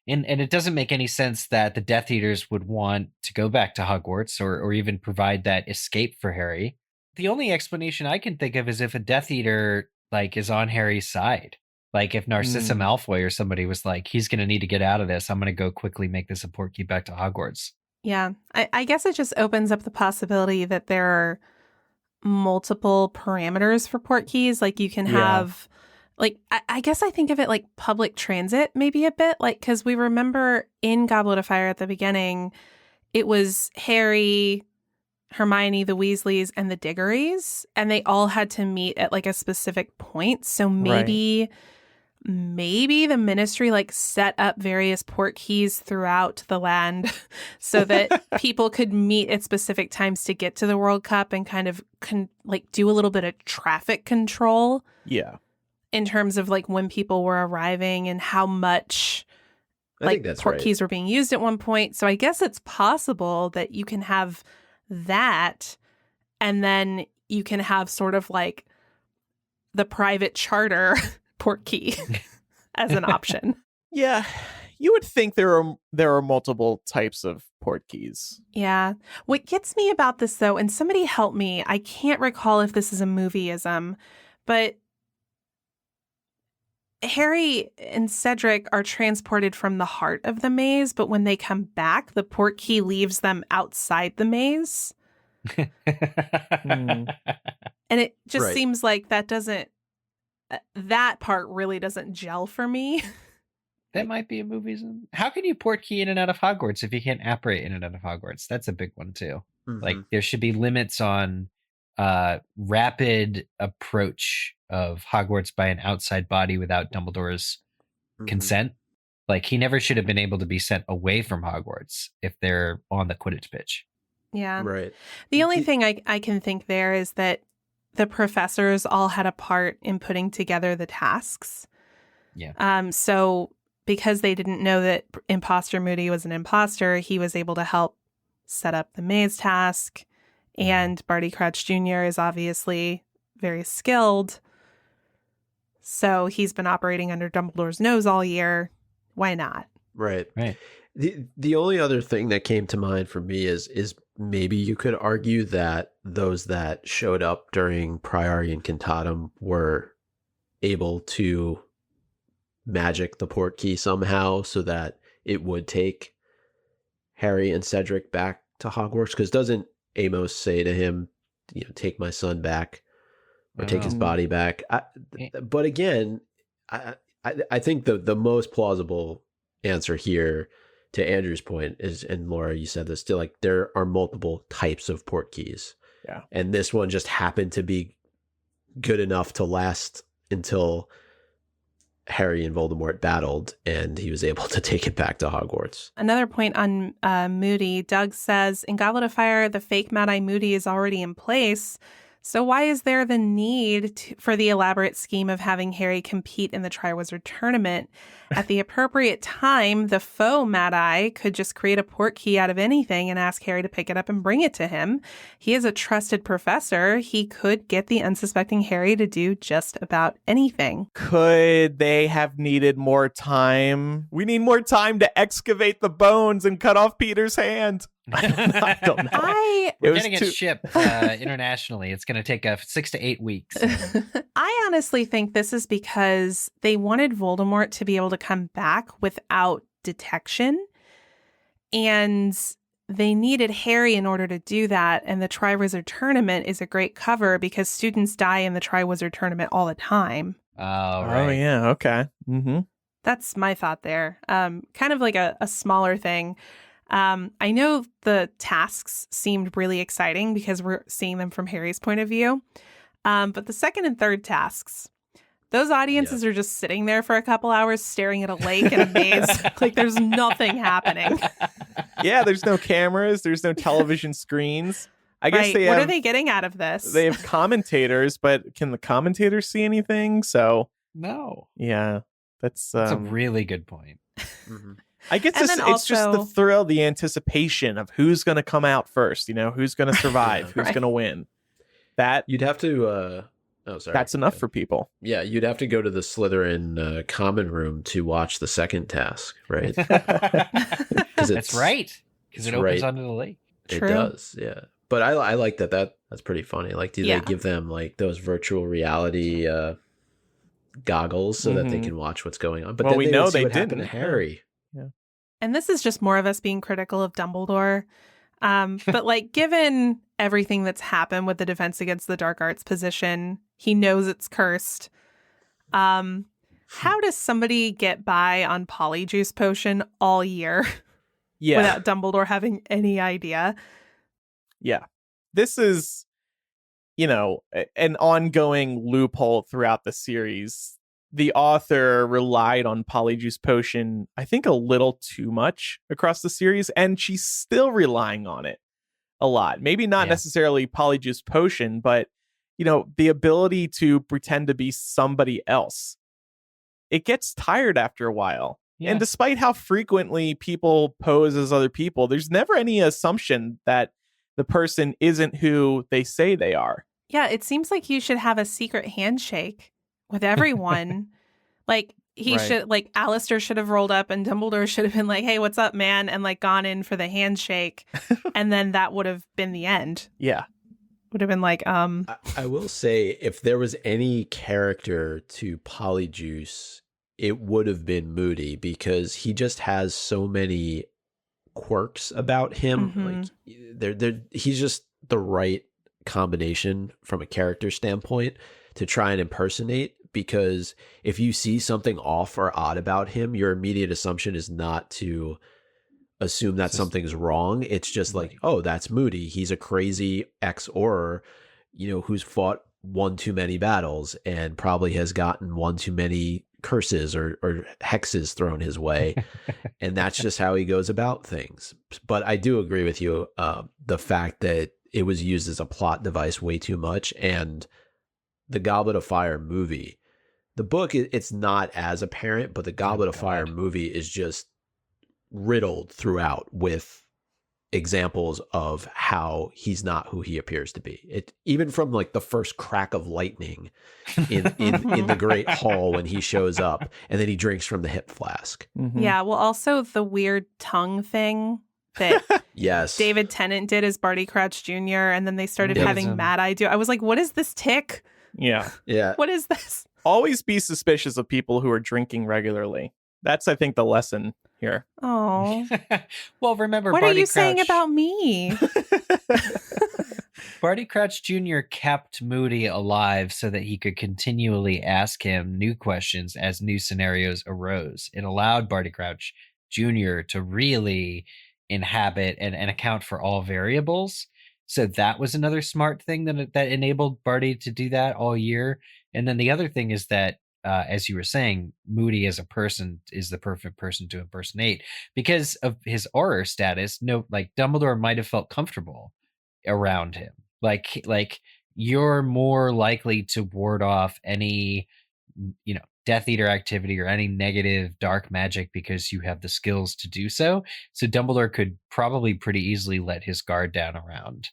And it doesn't make any sense that the Death Eaters would want to go back to Hogwarts or even provide that escape for Harry. The only explanation I can think of is if a Death Eater is on Harry's side. Like if Narcissa Malfoy or somebody was like, he's going to need to get out of this. I'm going to go quickly make this a portkey back to Hogwarts. Yeah, I guess it just opens up the possibility that there are multiple parameters for portkeys. Like you can have, I guess I think of it like public transit maybe a bit. Like, because we remember in Goblet of Fire at the beginning, it was Harry, Hermione, the Weasleys, and the Diggories, and they all had to meet at like a specific point. So maybe the Ministry set up various portkeys throughout the land so that people could meet at specific times to get to the World Cup and kind of do a little bit of traffic control. Yeah. In terms of when people were arriving and how much I think that's portkeys were being used at one point. So I guess it's possible that you can have that, and then you can have sort of the private charter portkey as an option. Yeah, you would think there are multiple types of portkeys. Yeah. What gets me about this, though, and somebody help me, I can't recall if this is a movieism, but Harry and Cedric are transported from the heart of the maze, but when they come back, the portkey leaves them outside the maze. And it just seems like that part really doesn't gel for me. That might be a movieism. How can you portkey in and out of Hogwarts if you can't apparate in and out of Hogwarts? That's a big one, too. Mm-hmm. There should be limits on rapid approach of Hogwarts by an outside body without Dumbledore's consent. He never should have been able to be sent away from Hogwarts if they're on the Quidditch pitch. Yeah. Right. The only thing I can think there is that the professors all had a part in putting together the tasks. Yeah. So because they didn't know that Imposter Moody was an imposter, he was able to help set up the maze task. And Barty Crouch Jr. is obviously very skilled. So he's been operating under Dumbledore's nose all year. Why not? Right. Right. The only other thing that came to mind for me is maybe you could argue that those that showed up during Priori Incantatem were able to magic the portkey somehow so that it would take Harry and Cedric back to Hogwarts. Because doesn't Amos say to him, take my son back or take his body back? But again, I think the most plausible answer here, to Andrew's point, is, and Laura, you said this too, there are multiple types of portkeys. Yeah. And this one just happened to be good enough to last until Harry and Voldemort battled, and he was able to take it back to Hogwarts. Another point on Moody, Doug says, in Goblet of Fire, the fake Mad-Eye Moody is already in place. So why is there the need for the elaborate scheme of having Harry compete in the Triwizard Tournament? At the appropriate time, the faux Mad-Eye could just create a portkey out of anything and ask Harry to pick it up and bring it to him. He is a trusted professor. He could get the unsuspecting Harry to do just about anything. Could they have needed more time? We need more time to excavate the bones and cut off Peter's hand. I don't know. We're getting it shipped internationally. It's going to take 6 to 8 weeks. I honestly think this is because they wanted Voldemort to be able to come back without detection. And they needed Harry in order to do that. And the Triwizard Tournament is a great cover because students die in the Triwizard Tournament all the time. Oh, right. Oh, yeah. Okay. Mm-hmm. That's my thought there. Kind of like a smaller thing. I know the tasks seemed really exciting because we're seeing them from Harry's point of view. But the second and third tasks, those audiences are just sitting there for a couple hours staring at a lake in a maze. Like there's nothing happening. Yeah, there's no cameras. There's no television screens. I guess what are they getting out of this? They have commentators, but can the commentators see anything? So no. Yeah, that's a really good point. Mm-hmm. I guess it's just the thrill, the anticipation of who's going to come out first, who's going to survive, who's going to win. That you'd have to, that's enough for people. Yeah, you'd have to go to the Slytherin common room to watch the second task, right? That's right, because it opens onto the lake. True. It does, yeah. But I like that. That's pretty funny. Like, do they give them like those virtual reality goggles so that they can watch what's going on? But then we know they didn't. To Harry. Yeah. And this is just more of us being critical of Dumbledore. But like, given everything that's happened with the Defense Against the Dark Arts position, he knows it's cursed. How does somebody get by on Polyjuice Potion all year without Dumbledore having any idea? Yeah. This is, an ongoing loophole throughout the series. The author relied on Polyjuice Potion, I think, a little too much across the series, and she's still relying on it a lot. Maybe not necessarily Polyjuice Potion, but, the ability to pretend to be somebody else. It gets tired after a while. Yeah. And despite how frequently people pose as other people, there's never any assumption that the person isn't who they say they are. Yeah, it seems like you should have a secret handshake with everyone. Like should, like Alistair should have rolled up and Dumbledore should have been like, hey, what's up, man? And like gone in for the handshake. And then that would have been the end. Yeah. Would have been like, I will say, if there was any character to Polyjuice, it would have been Moody, because he just has so many quirks about him. Mm-hmm. Like he's just the right combination from a character standpoint to try and impersonate, because if you see something off or odd about him, your immediate assumption is not to assume that something's wrong. It's just like, oh, that's Moody. He's a crazy ex-Auror, who's fought one too many battles and probably has gotten one too many curses or hexes thrown his way. And that's just how he goes about things. But I do agree with you, the fact that it was used as a plot device way too much. And the Goblet of Fire movie, the book, it's not as apparent, but the Goblet of Fire movie is just riddled throughout with examples of how he's not who he appears to be. It even from like the first crack of lightning in the Great Hall when he shows up, and then he drinks from the hip flask. Mm-hmm. Yeah, well, also the weird tongue thing that David Tennant did as Barty Crouch Jr., and then they started having Mad-Eye do. I was like, what is this tick? Yeah. What is this? Always be suspicious of people who are drinking regularly. That's, I think, the lesson here. Oh. Well, remember, what Barty are you Crouch saying about me? Barty Crouch Jr. kept Moody alive so that he could continually ask him new questions as new scenarios arose. It allowed Barty Crouch Jr. to really inhabit and account for all variables. So that was another smart thing that enabled Barty to do that all year. And then the other thing is that, as you were saying, Moody as a person is the perfect person to impersonate because of his Auror status. No, like Dumbledore might have felt comfortable around him. Like you're more likely to ward off any, Death Eater activity or any negative dark magic because you have the skills to do so. So Dumbledore could probably pretty easily let his guard down around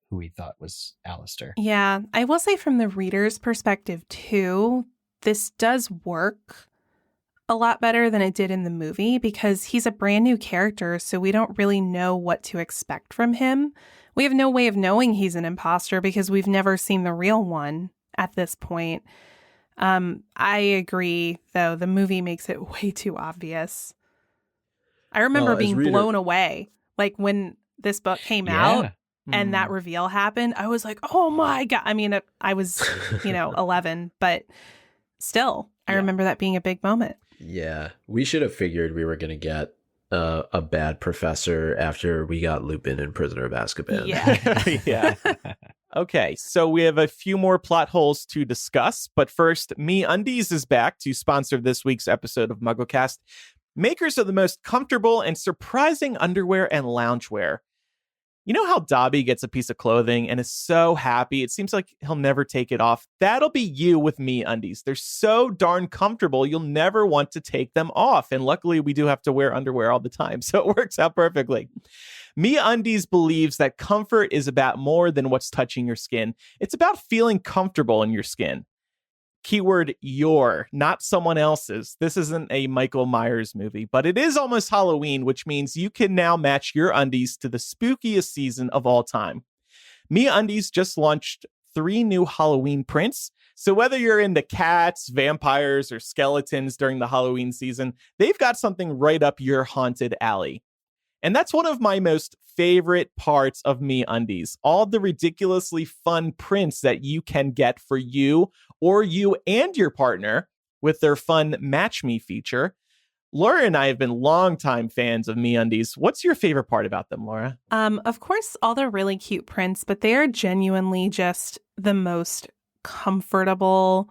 who he thought was Alistair. Yeah, I will say from the reader's perspective too, this does work a lot better than it did in the movie because he's a brand new character, so we don't really know what to expect from him. We have no way of knowing he's an imposter because we've never seen the real one at this point. I agree, though. The movie makes it way too obvious. I remember being blown away. Like when this book came out and that reveal happened, I was like, oh my God. I mean, I was, 11, but still, I remember that being a big moment. Yeah, we should have figured we were going to get a bad professor after we got Lupin in Prisoner of Azkaban. Yeah. Okay, so we have a few more plot holes to discuss, but first, MeUndies is back to sponsor this week's episode of MuggleCast, makers of the most comfortable and surprising underwear and loungewear. You know how Dobby gets a piece of clothing and is so happy, it seems like he'll never take it off? That'll be you with MeUndies. They're so darn comfortable, you'll never want to take them off. And luckily, we do have to wear underwear all the time, so it works out perfectly. MeUndies believes that comfort is about more than what's touching your skin. It's about feeling comfortable in your skin. Keyword your, not someone else's. This isn't a Michael Myers movie, but it is almost Halloween, which means you can now match your undies to the spookiest season of all time. MeUndies just launched 3 new Halloween prints. So whether you're into cats, vampires, or skeletons during the Halloween season, they've got something right up your haunted alley. And that's one of my most favorite parts of MeUndies, all the ridiculously fun prints that you can get for you or you and your partner with their fun Match Me feature. Laura and I have been longtime fans of MeUndies. What's your favorite part about them, Laura? Of course, all the really cute prints, but they are genuinely just the most comfortable,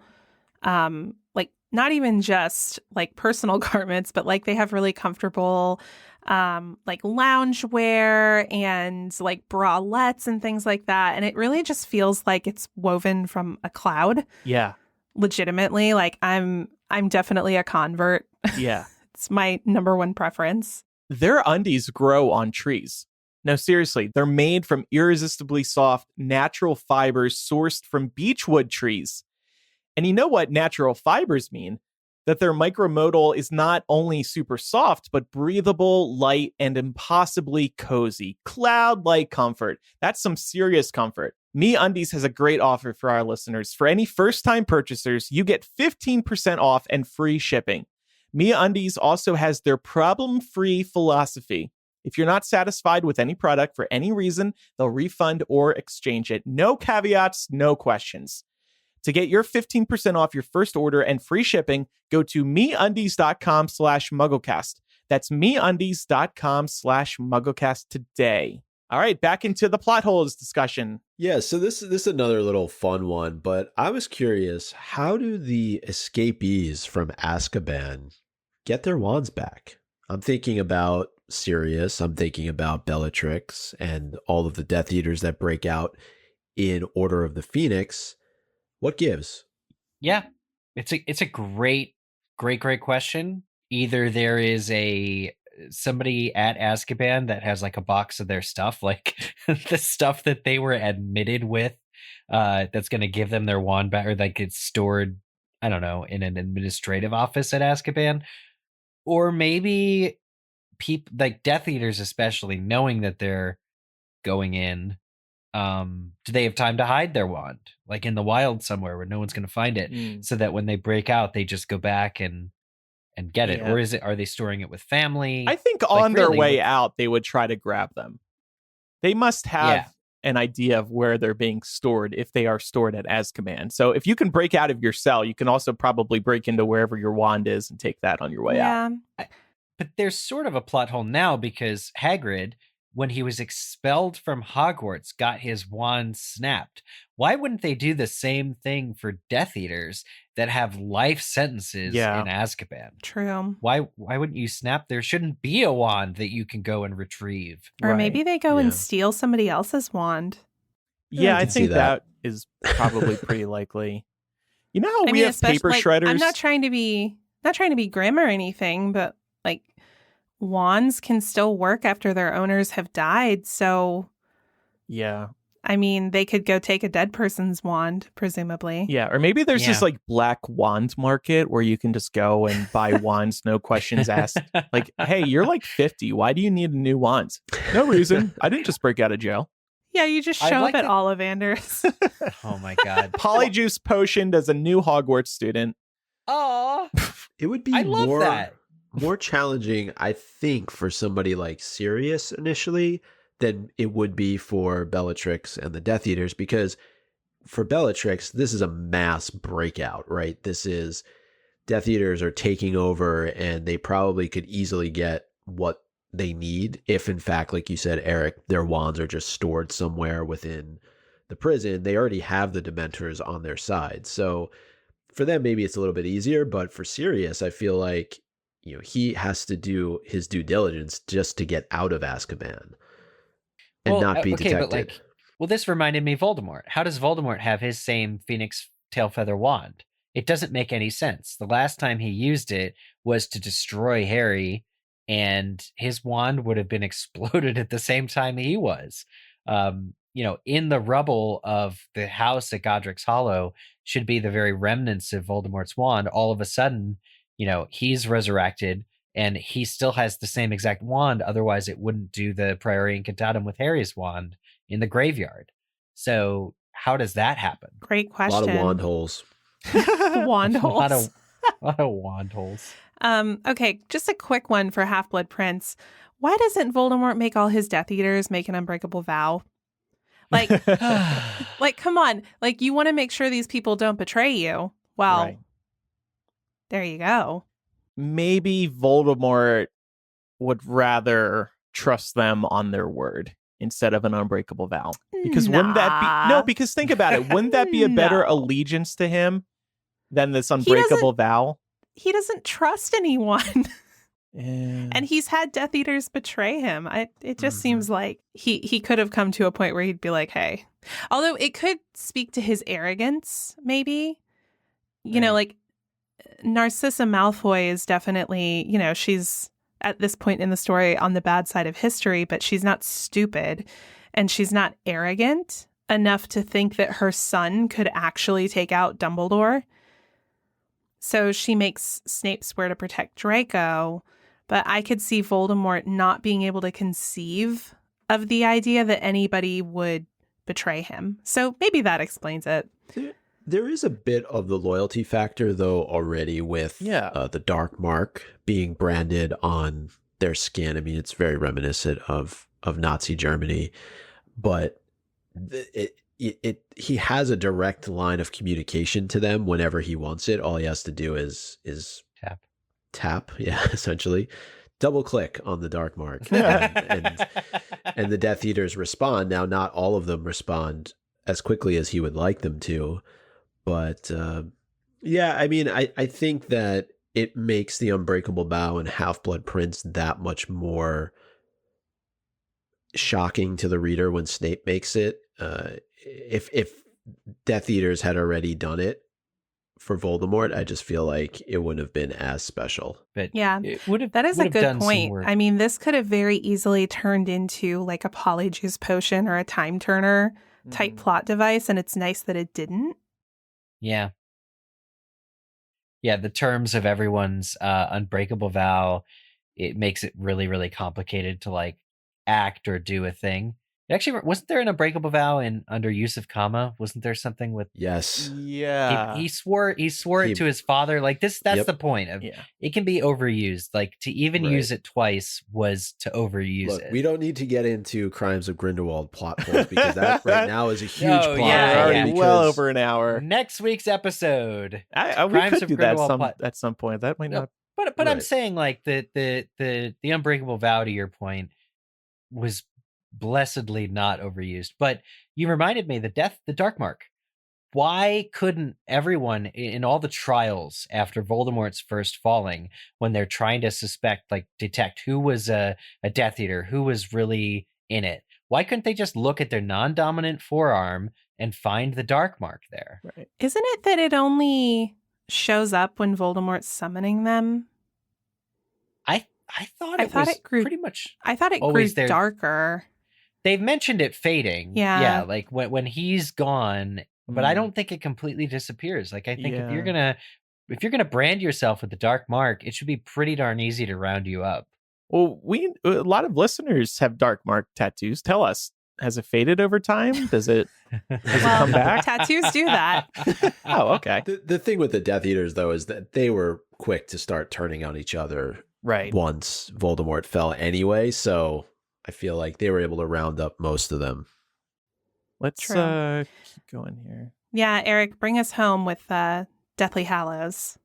like not even just like personal garments, but like they have really comfortable like loungewear and like bralettes and things like that. And it really just feels like it's woven from a cloud. Yeah. Legitimately. Like I'm definitely a convert. Yeah. It's my number one preference. Their undies grow on trees. No, seriously, they're made from irresistibly soft, natural fibers sourced from beechwood trees. And you know what natural fibers mean? That their micromodal is not only super soft, but breathable, light, and impossibly cozy. Cloud-like comfort. That's some serious comfort. MeUndies has a great offer for our listeners. For any first-time purchasers, you get 15% off and free shipping. MeUndies also has their problem-free philosophy. If you're not satisfied with any product for any reason, they'll refund or exchange it. No caveats, no questions. To get your 15% off your first order and free shipping, go to MeUndies.com/MuggleCast. That's MeUndies.com/MuggleCast today. All right, back into the plot holes discussion. Yeah, so this is another little fun one, but I was curious, how do the escapees from Azkaban get their wands back? I'm thinking about Sirius, I'm thinking about Bellatrix, and all of the Death Eaters that break out in Order of the Phoenix. What gives? Yeah, it's a great question. Either there is somebody at Azkaban that has like a box of their stuff, like the stuff that they were admitted with, that's going to give them their wand back, or like it's stored, I don't know, in an administrative office at Azkaban, or maybe people like Death Eaters, especially knowing that they're going in. Do they have time to hide their wand, like in the wild somewhere where no one's going to find it, so that when they break out, they just go back and get it? Or are they storing it with family? I think on their way out, they would try to grab them. They must have an idea of where they're being stored if they are stored at Azkaban. So if you can break out of your cell, you can also probably break into wherever your wand is and take that on your way out. But there's sort of a plot hole now because Hagrid when he was expelled from Hogwarts, got his wand snapped. Why wouldn't they do the same thing for Death Eaters that have life sentences in Azkaban? True. Why wouldn't you snap? There shouldn't be a wand that you can go and retrieve. Or maybe they go and steal somebody else's wand. Yeah, I think that is probably pretty likely. You know how we have paper shredders? I'm not trying to be grim or anything, but like wands can still work after their owners have died. So yeah, I mean, they could go take a dead person's wand, presumably. Yeah, or maybe there's this like black wand market where you can just go and buy wands, no questions asked. Like, hey, you're like 50. Why do you need a new wand? No reason. I didn't just break out of jail. Yeah, you just show up at Ollivanders. Oh my God. Polyjuice potioned as a new Hogwarts student. Oh, it would be more challenging, I think, for somebody like Sirius initially than it would be for Bellatrix and the Death Eaters, because for Bellatrix, this is a mass breakout, right? This is Death Eaters are taking over, and they probably could easily get what they need if, in fact, like you said, Eric, their wands are just stored somewhere within the prison. They already have the Dementors on their side. So for them, maybe it's a little bit easier, but for Sirius, I feel like, you know, he has to do his due diligence just to get out of Azkaban and not be detected. But this reminded me of Voldemort. How does Voldemort have his same Phoenix Tailfeather wand? It doesn't make any sense. The last time he used it was to destroy Harry, and his wand would have been exploded at the same time he was. In the rubble of the house at Godric's Hollow should be the very remnants of Voldemort's wand. All of a sudden, he's resurrected and he still has the same exact wand. Otherwise, it wouldn't do the Priori Incantatem with Harry's wand in the graveyard. So how does that happen? Great question. A lot of wand holes. Wand holes. A lot of wand holes. Okay, just a quick one for Half-Blood Prince. Why doesn't Voldemort make all his Death Eaters make an Unbreakable Vow? Like, come on. Like, you want to make sure these people don't betray you. Well, There you go. Maybe Voldemort would rather trust them on their word instead of an Unbreakable Vow. Because wouldn't that be... No, because think about it. Wouldn't that be a better allegiance to him than this Unbreakable Vow? He doesn't trust anyone. And he's had Death Eaters betray him. It just seems like he could have come to a point where he'd be like, hey. Although it could speak to his arrogance, maybe. Like Narcissa Malfoy is definitely, she's at this point in the story on the bad side of history, but she's not stupid and she's not arrogant enough to think that her son could actually take out Dumbledore. So she makes Snape swear to protect Draco, but I could see Voldemort not being able to conceive of the idea that anybody would betray him. So maybe that explains it. There is a bit of the loyalty factor, though, already with the dark mark being branded on their skin. I mean, it's very reminiscent of Nazi Germany, but he has a direct line of communication to them whenever he wants it. All he has to do is tap, essentially. Double click on the dark mark, and the Death Eaters respond. Now, not all of them respond as quickly as he would like them to. But I mean, I think that it makes the Unbreakable Vow and Half-Blood Prince that much more shocking to the reader when Snape makes it. If Death Eaters had already done it for Voldemort, I just feel like it wouldn't have been as special. But that is a good point. I mean, this could have very easily turned into like a Polyjuice potion or a time turner type plot device, and it's nice that it didn't. Yeah. Yeah, the terms of everyone's Unbreakable Vow, it makes it really, really complicated to like act or do a thing. Actually, wasn't there an Unbreakable Vow in Under Use of Comma? Wasn't there something with... Yes. Yeah. He swore it to his father. Like that's the point of it can be overused. Like to even use it twice was to overuse it. We don't need to get into Crimes of Grindelwald plot holes because that right now is a huge plot. Well over an hour. Next week's episode. We could do that at some point. That might not... But I'm saying like the Unbreakable Vow, to your point, was blessedly not overused. But you reminded me, the Dark Mark. Why couldn't everyone in all the trials after Voldemort's first falling, when they're trying to detect who was a Death Eater, who was really in it, why couldn't they just look at their non-dominant forearm and find the Dark Mark there? Right. Isn't it that it only shows up when Voldemort's summoning them? I thought it grew pretty much. I thought it grew darker. They've mentioned it fading. Yeah. Like when he's gone, but I don't think it completely disappears. Like I think if you're gonna brand yourself with the Dark Mark, it should be pretty darn easy to round you up. Well, a lot of listeners have Dark Mark tattoos. Tell us, has it faded over time? Does it come back? Tattoos do that. Oh, okay. The thing with the Death Eaters, though, is that they were quick to start turning on each other once Voldemort fell anyway. So I feel like they were able to round up most of them. Let's keep going here. Yeah, Eric, bring us home with Deathly Hallows.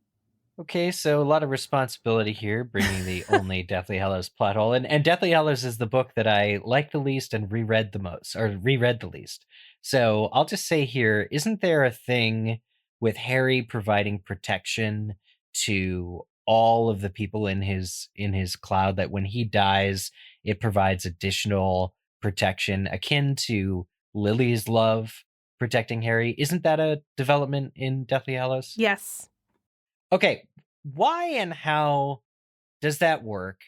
Okay, so a lot of responsibility here, bringing the only Deathly Hallows plot hole. And Deathly Hallows is the book that I like the least and reread the least. So I'll just say here, isn't there a thing with Harry providing protection to all of the people in his cloud, that when he dies, it provides additional protection akin to Lily's love protecting Harry? Isn't that a development in Deathly Hallows? Yes. Okay, why and how does that work?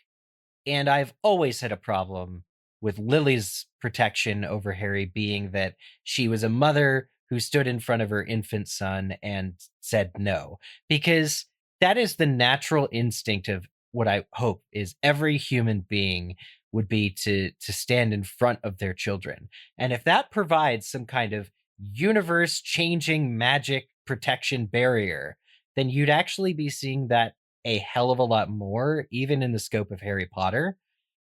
And I've always had a problem with Lily's protection over Harry being that she was a mother who stood in front of her infant son and said no. Because that is the natural instinct of what I hope is every human being would be to stand in front of their children. And if that provides some kind of universe-changing magic protection barrier, then you'd actually be seeing that a hell of a lot more, even in the scope of Harry Potter.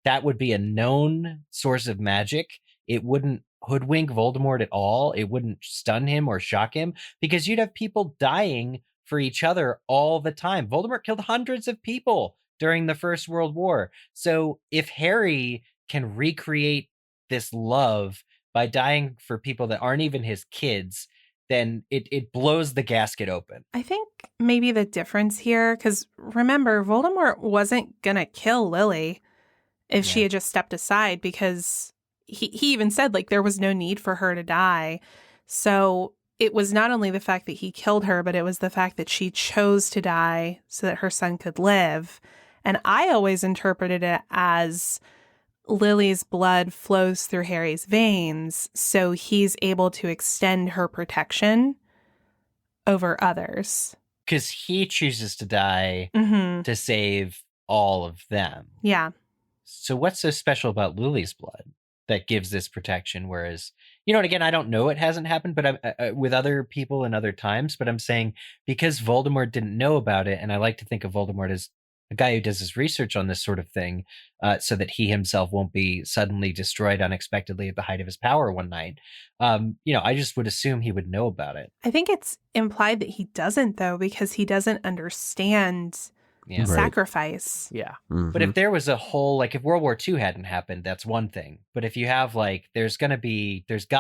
That would be a known source of magic. It wouldn't hoodwink Voldemort at all. It wouldn't stun him or shock him, because you'd have people dying for each other all the time. Voldemort killed hundreds of people during the First World War. So if Harry can recreate this love by dying for people that aren't even his kids, then it blows the gasket open. I think maybe the difference here, because remember, Voldemort wasn't going to kill Lily if she had just stepped aside, because he even said, like, there was no need for her to die. So it was not only the fact that he killed her, but it was the fact that she chose to die so that her son could live. And I always interpreted it as Lily's blood flows through Harry's veins, so he's able to extend her protection over others. Because he chooses to die to save all of them. Yeah. So what's so special about Lily's blood that gives this protection? Whereas, and again, I don't know, it hasn't happened, but with other people in other times, but I'm saying because Voldemort didn't know about it, and I like to think of Voldemort as a guy who does his research on this sort of thing, so that he himself won't be suddenly destroyed unexpectedly at the height of his power one night. I just would assume he would know about it. I think it's implied that he doesn't, though, because he doesn't understand sacrifice. Yeah. Mm-hmm. But if there was a whole, if World War II hadn't happened, that's one thing. But if you have there's got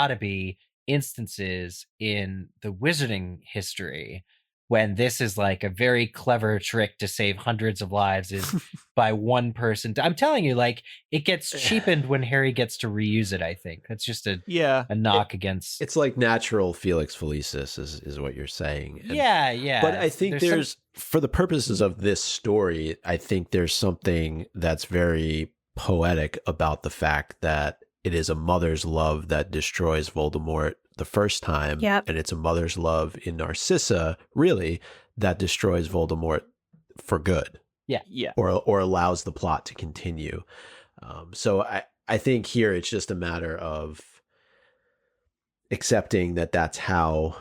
to be instances in the wizarding history when this is a very clever trick to save hundreds of lives is by one person. I'm telling you, it gets cheapened when Harry gets to reuse it, I think. That's just a knock against... It's like natural Felix Felicis is what you're saying. And, yeah. But I think for the purposes of this story, I think there's something that's very poetic about the fact that it is a mother's love that destroys Voldemort the first time. Yep. And it's a mother's love in Narcissa, really, that destroys Voldemort for good. Yeah. Or allows the plot to continue. So I think here it's just a matter of accepting that that's how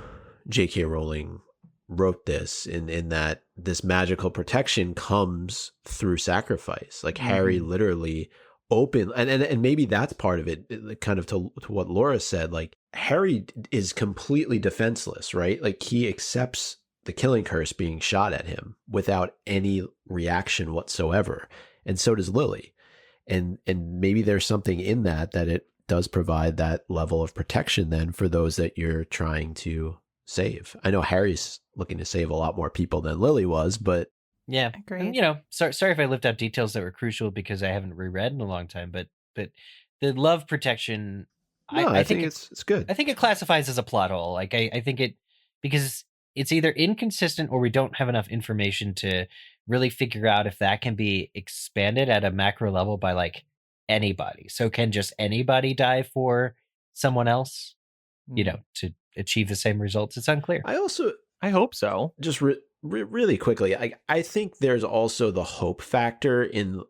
J.K. Rowling wrote this, in that this magical protection comes through sacrifice. Harry literally open, and maybe that's part of it, kind of to what Laura said. Harry is completely defenseless, right? He accepts the killing curse being shot at him without any reaction whatsoever, and so does Lily. And maybe there's something in that does provide that level of protection then for those that you're trying to save. I know Harry's looking to save a lot more people than Lily was, but Yeah. Agreed. And, sorry if I left out details that were crucial because I haven't reread in a long time, but the love protection, no, I think it's good. I think it classifies as a plot hole. Like I think it, because it's either inconsistent or we don't have enough information to really figure out if that can be expanded at a macro level by like anybody. So can just anybody die for someone else, to achieve the same results? It's unclear. I hope so. Just really quickly, I think there's also the hope factor in,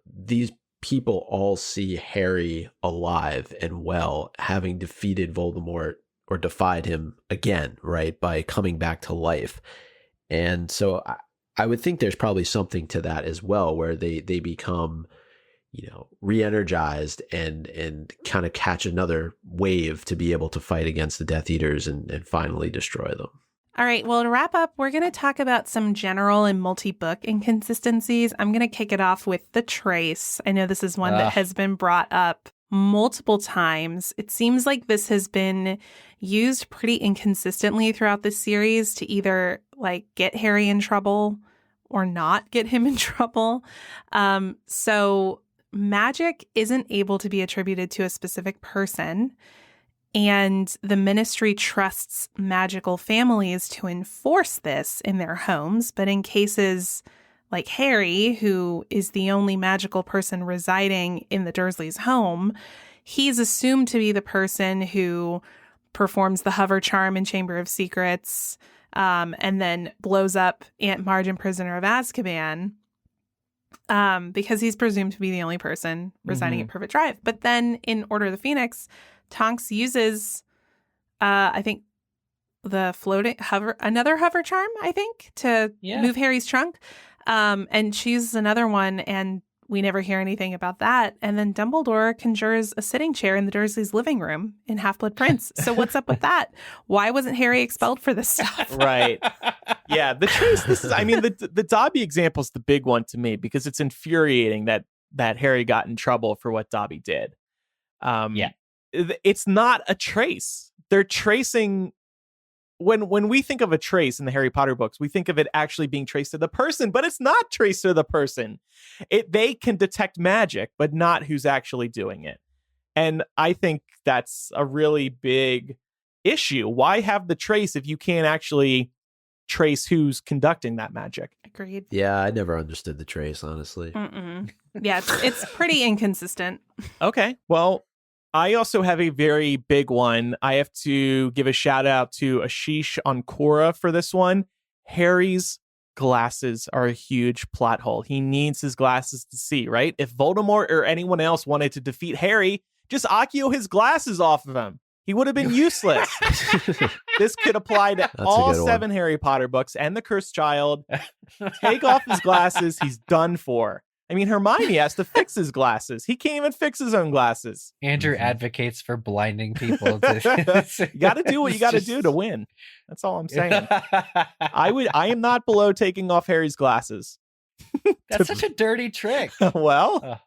these people all see Harry alive and well, having defeated Voldemort or defied him again, right, by coming back to life. And so I would think there's probably something to that as well, where they become, re-energized and kind of catch another wave to be able to fight against the Death Eaters and finally destroy them. All right, well, to wrap up, we're going to talk about some general and multi-book inconsistencies. I'm going to kick it off with the trace. I know this is one that has been brought up multiple times. It seems like this has been used pretty inconsistently throughout the series to either like get Harry in trouble or not get him in trouble. So magic isn't able to be attributed to a specific person. And the ministry trusts magical families to enforce this in their homes. But in cases like Harry, who is the only magical person residing in the Dursleys' home, he's assumed to be the person who performs the hover charm in Chamber of Secrets, and then blows up Aunt Marge and Prisoner of Azkaban, because he's presumed to be the only person residing at Privet Drive. But then in Order of the Phoenix, Tonks uses, I think, the another hover charm, I think, to move Harry's trunk. And she uses another one, and we never hear anything about that. And then Dumbledore conjures a sitting chair in the Dursleys' living room in Half-Blood Prince. So what's up with that? Why wasn't Harry expelled for this stuff? Right. Yeah, the trace, the Dobby example is the big one to me, because it's infuriating that Harry got in trouble for what Dobby did. It's not a trace. They're tracing. When we think of a trace in the Harry Potter books, we think of it actually being traced to the person, but it's not traced to the person. They can detect magic, but not who's actually doing it. And I think that's a really big issue. Why have the trace if you can't actually trace who's conducting that magic? Agreed. Yeah, I never understood the trace, honestly. Yeah, it's pretty inconsistent. Okay, well, I also have a very big one. I have to give a shout out to Ashish on Quora for this one. Harry's glasses are a huge plot hole. He needs his glasses to see, right? If Voldemort or anyone else wanted to defeat Harry, just Accio his glasses off of him. He would have been useless. This could apply to all 7 Harry Potter books and the Cursed Child. Take off his glasses. He's done for. I mean, Hermione has to fix his glasses. He can't even fix his own glasses. Andrew advocates for blinding people. You got to do what you got to do to win. That's all I'm saying. I am not below taking off Harry's glasses. That's such a dirty trick. Well,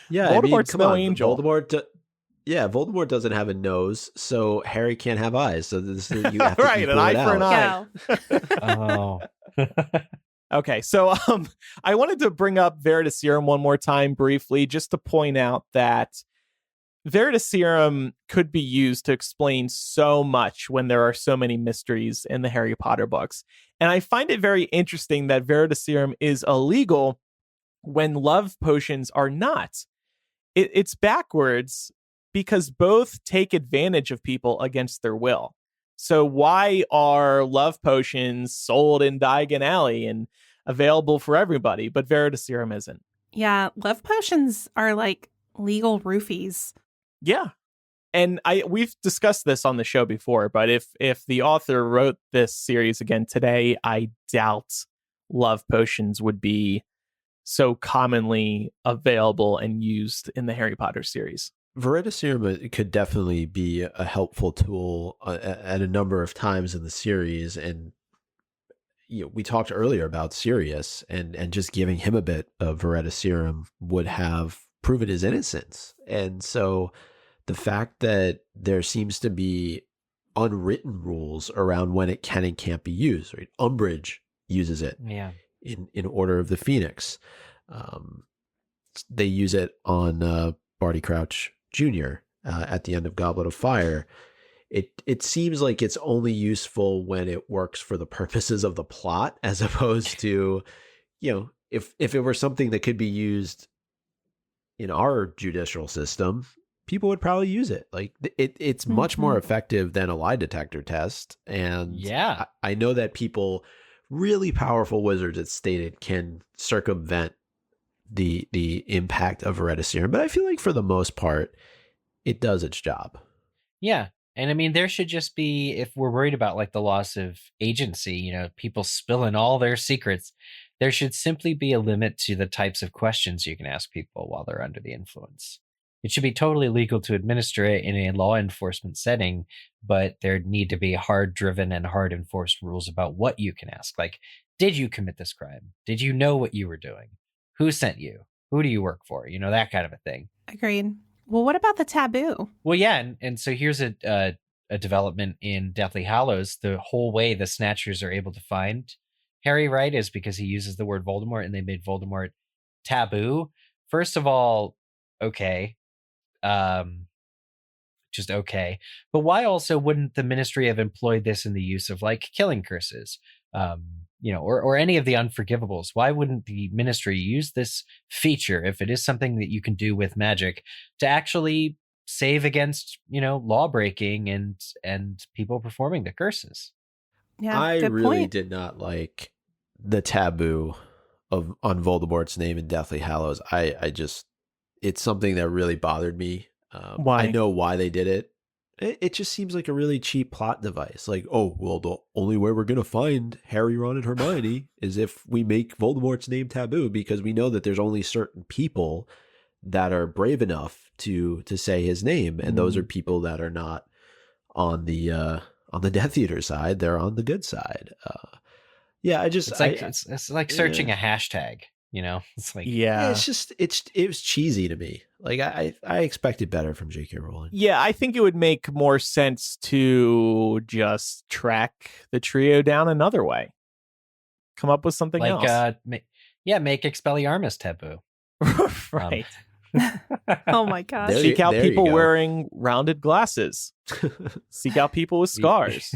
yeah, Voldemort's no angel. Voldemort doesn't have a nose, so Harry can't have eyes. So this you have to right, an eye for an eye. Oh. Okay, so I wanted to bring up Veritaserum one more time briefly, just to point out that Veritaserum could be used to explain so much when there are so many mysteries in the Harry Potter books. And I find it very interesting that Veritaserum is illegal when love potions are not. It's backwards, because both take advantage of people against their will. So why are love potions sold in Diagon Alley and available for everybody, but Veritaserum isn't? Yeah, love potions are like legal roofies. Yeah. And we've discussed this on the show before, but if the author wrote this series again today, I doubt love potions would be so commonly available and used in the Harry Potter series. Veritaserum could definitely be a helpful tool at a number of times in the series. And we talked earlier about Sirius, and just giving him a bit of Veritaserum would have proven his innocence. And so the fact that there seems to be unwritten rules around when it can and can't be used, right? Umbridge uses it in Order of the Phoenix. They use it on Barty Crouch Jr. At the end of Goblet of Fire. It seems like it's only useful when it works for the purposes of the plot, as opposed to, if it were something that could be used in our judicial system, people would probably use it. Like it's much more effective than a lie detector test. And I know that people, really powerful wizards, it's stated, can circumvent the impact of Veritaserum, but I feel like for the most part, it does its job. Yeah. And I mean, there should just be, if we're worried about like the loss of agency, people spilling all their secrets, there should simply be a limit to the types of questions you can ask people while they're under the influence. It should be totally legal to administer it in a law enforcement setting, but there need to be hard-driven and hard-enforced rules about what you can ask. Like, did you commit this crime? Did you know what you were doing? Who sent you? Who do you work for? That kind of a thing. Agreed. Well, what about the taboo? Well, yeah, and so here's a development in Deathly Hallows. The whole way the Snatchers are able to find Harry, right, is because he uses the word Voldemort, and they made Voldemort taboo. First of all, okay. Just okay. But why also wouldn't the ministry have employed this in the use of like killing curses? Or any of the unforgivables? Why wouldn't the ministry use this feature, if it is something that you can do with magic, to actually save against, law breaking and people performing the curses? Yeah, I good really point. did not like the taboo on Voldemort's name in Deathly Hallows. It's something that really bothered me. Why? I know why they did it. It just seems like a really cheap plot device. Like, oh, well, the only way we're going to find Harry, Ron, and Hermione is if we make Voldemort's name taboo, because we know that there's only certain people that are brave enough to say his name. And those are people that are not on the Death Eater side. They're on the good side. It's like searching a hashtag. It's like, it was cheesy to me. Like I expected better from J.K. Rowling. Yeah, I think it would make more sense to just track the trio down another way. Come up with something else. Make Expelliarmus taboo. Right. Oh my gosh. Seek out people wearing rounded glasses. Seek out people with scars.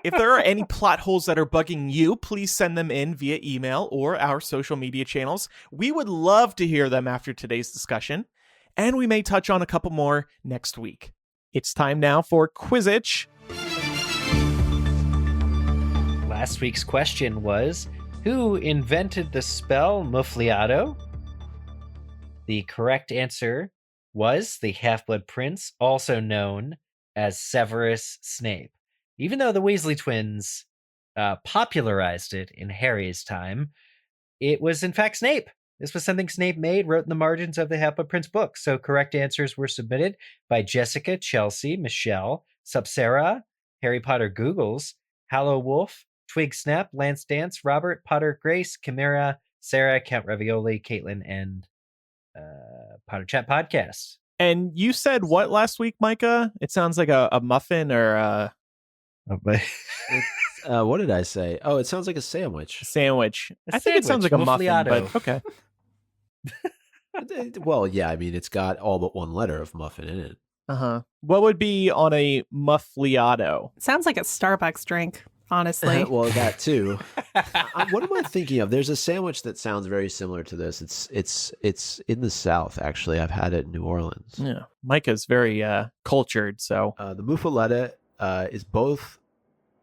If there are any plot holes that are bugging you, please send them in via email or our social media channels. We would love to hear them after today's discussion, and we may touch on a couple more next week. It's time now for Quizitch. Last week's question was, who invented the spell Muffliato? The correct answer was the Half-Blood Prince, also known as Severus Snape. Even though the Weasley twins popularized it in Harry's time, it was in fact Snape. This was something Snape wrote in the margins of the Half-Blood Prince book. So correct answers were submitted by Jessica, Chelsea, Michelle, Subsara, Harry Potter Googles, Hallow Wolf, Twig Snap, Lance Dance, Robert, Potter Grace, Chimera, Sarah, Count Ravioli, Caitlin, and Potter Chat Podcast. And you said what last week, Micah? It sounds like a muffin or what did I say? Oh, it sounds like a sandwich. Sandwich. I think it sounds like a muffin, but okay. Well, yeah, I mean, it's got all but one letter of muffin in it. Uh-huh. What would be on a muffliato? Sounds like a Starbucks drink, honestly. Well, that too. What am I thinking of? There's a sandwich that sounds very similar to this. It's in the South, actually. I've had it in New Orleans. Yeah. Micah's very cultured, so. The muffaletta is both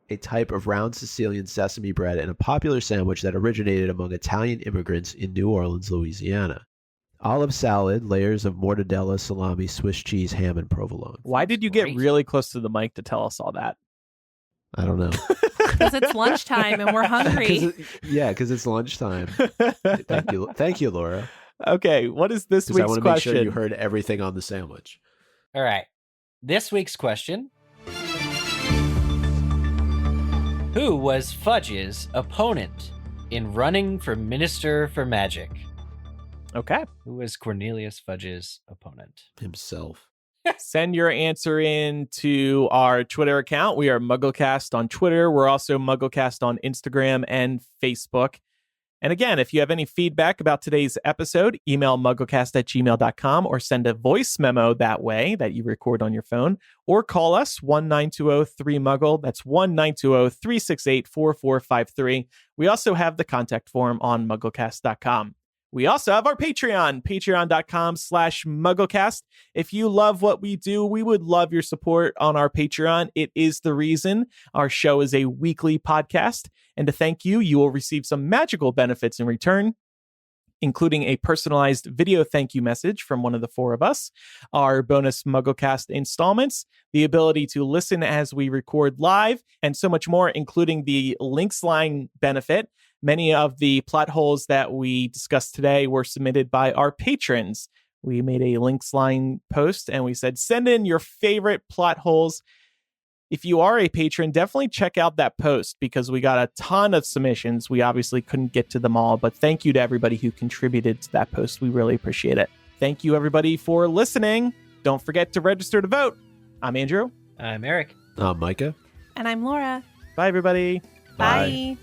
a type of round Sicilian sesame bread and a popular sandwich that originated among Italian immigrants in New Orleans, Louisiana. Olive salad, layers of mortadella, salami, Swiss cheese, ham, and provolone. Why did you get really close to the mic to tell us all that? I don't know. Because it's lunchtime and we're hungry. Because it's lunchtime. Thank you, Laura. Okay, what is this week's question? I want to make sure you heard everything on the sandwich. All right. This week's question. Who was Fudge's opponent in running for Minister for Magic? Okay. Who was Cornelius Fudge's opponent? Himself. Send your answer in to our Twitter account. We are MuggleCast on Twitter. We're also MuggleCast on Instagram and Facebook. And again, if you have any feedback about today's episode, email mugglecast@gmail.com or send a voice memo that way that you record on your phone, or call us 1-920-3-MUGGLE. That's 1-920-368-4453. We also have the contact form on mugglecast.com. We also have our Patreon, patreon.com/MuggleCast. If you love what we do, we would love your support on our Patreon. It is the reason our show is a weekly podcast. And to thank you, you will receive some magical benefits in return, including a personalized video thank you message from one of the four of us, our bonus MuggleCast installments, the ability to listen as we record live, and so much more, including the Links Line benefit. Many of the plot holes that we discussed today were submitted by our patrons. We made a Links Line post and we said, send in your favorite plot holes. If you are a patron, definitely check out that post because we got a ton of submissions. We obviously couldn't get to them all, but thank you to everybody who contributed to that post. We really appreciate it. Thank you, everybody, for listening. Don't forget to register to vote. I'm Andrew. I'm Eric. I'm Micah. And I'm Laura. Bye, everybody. Bye.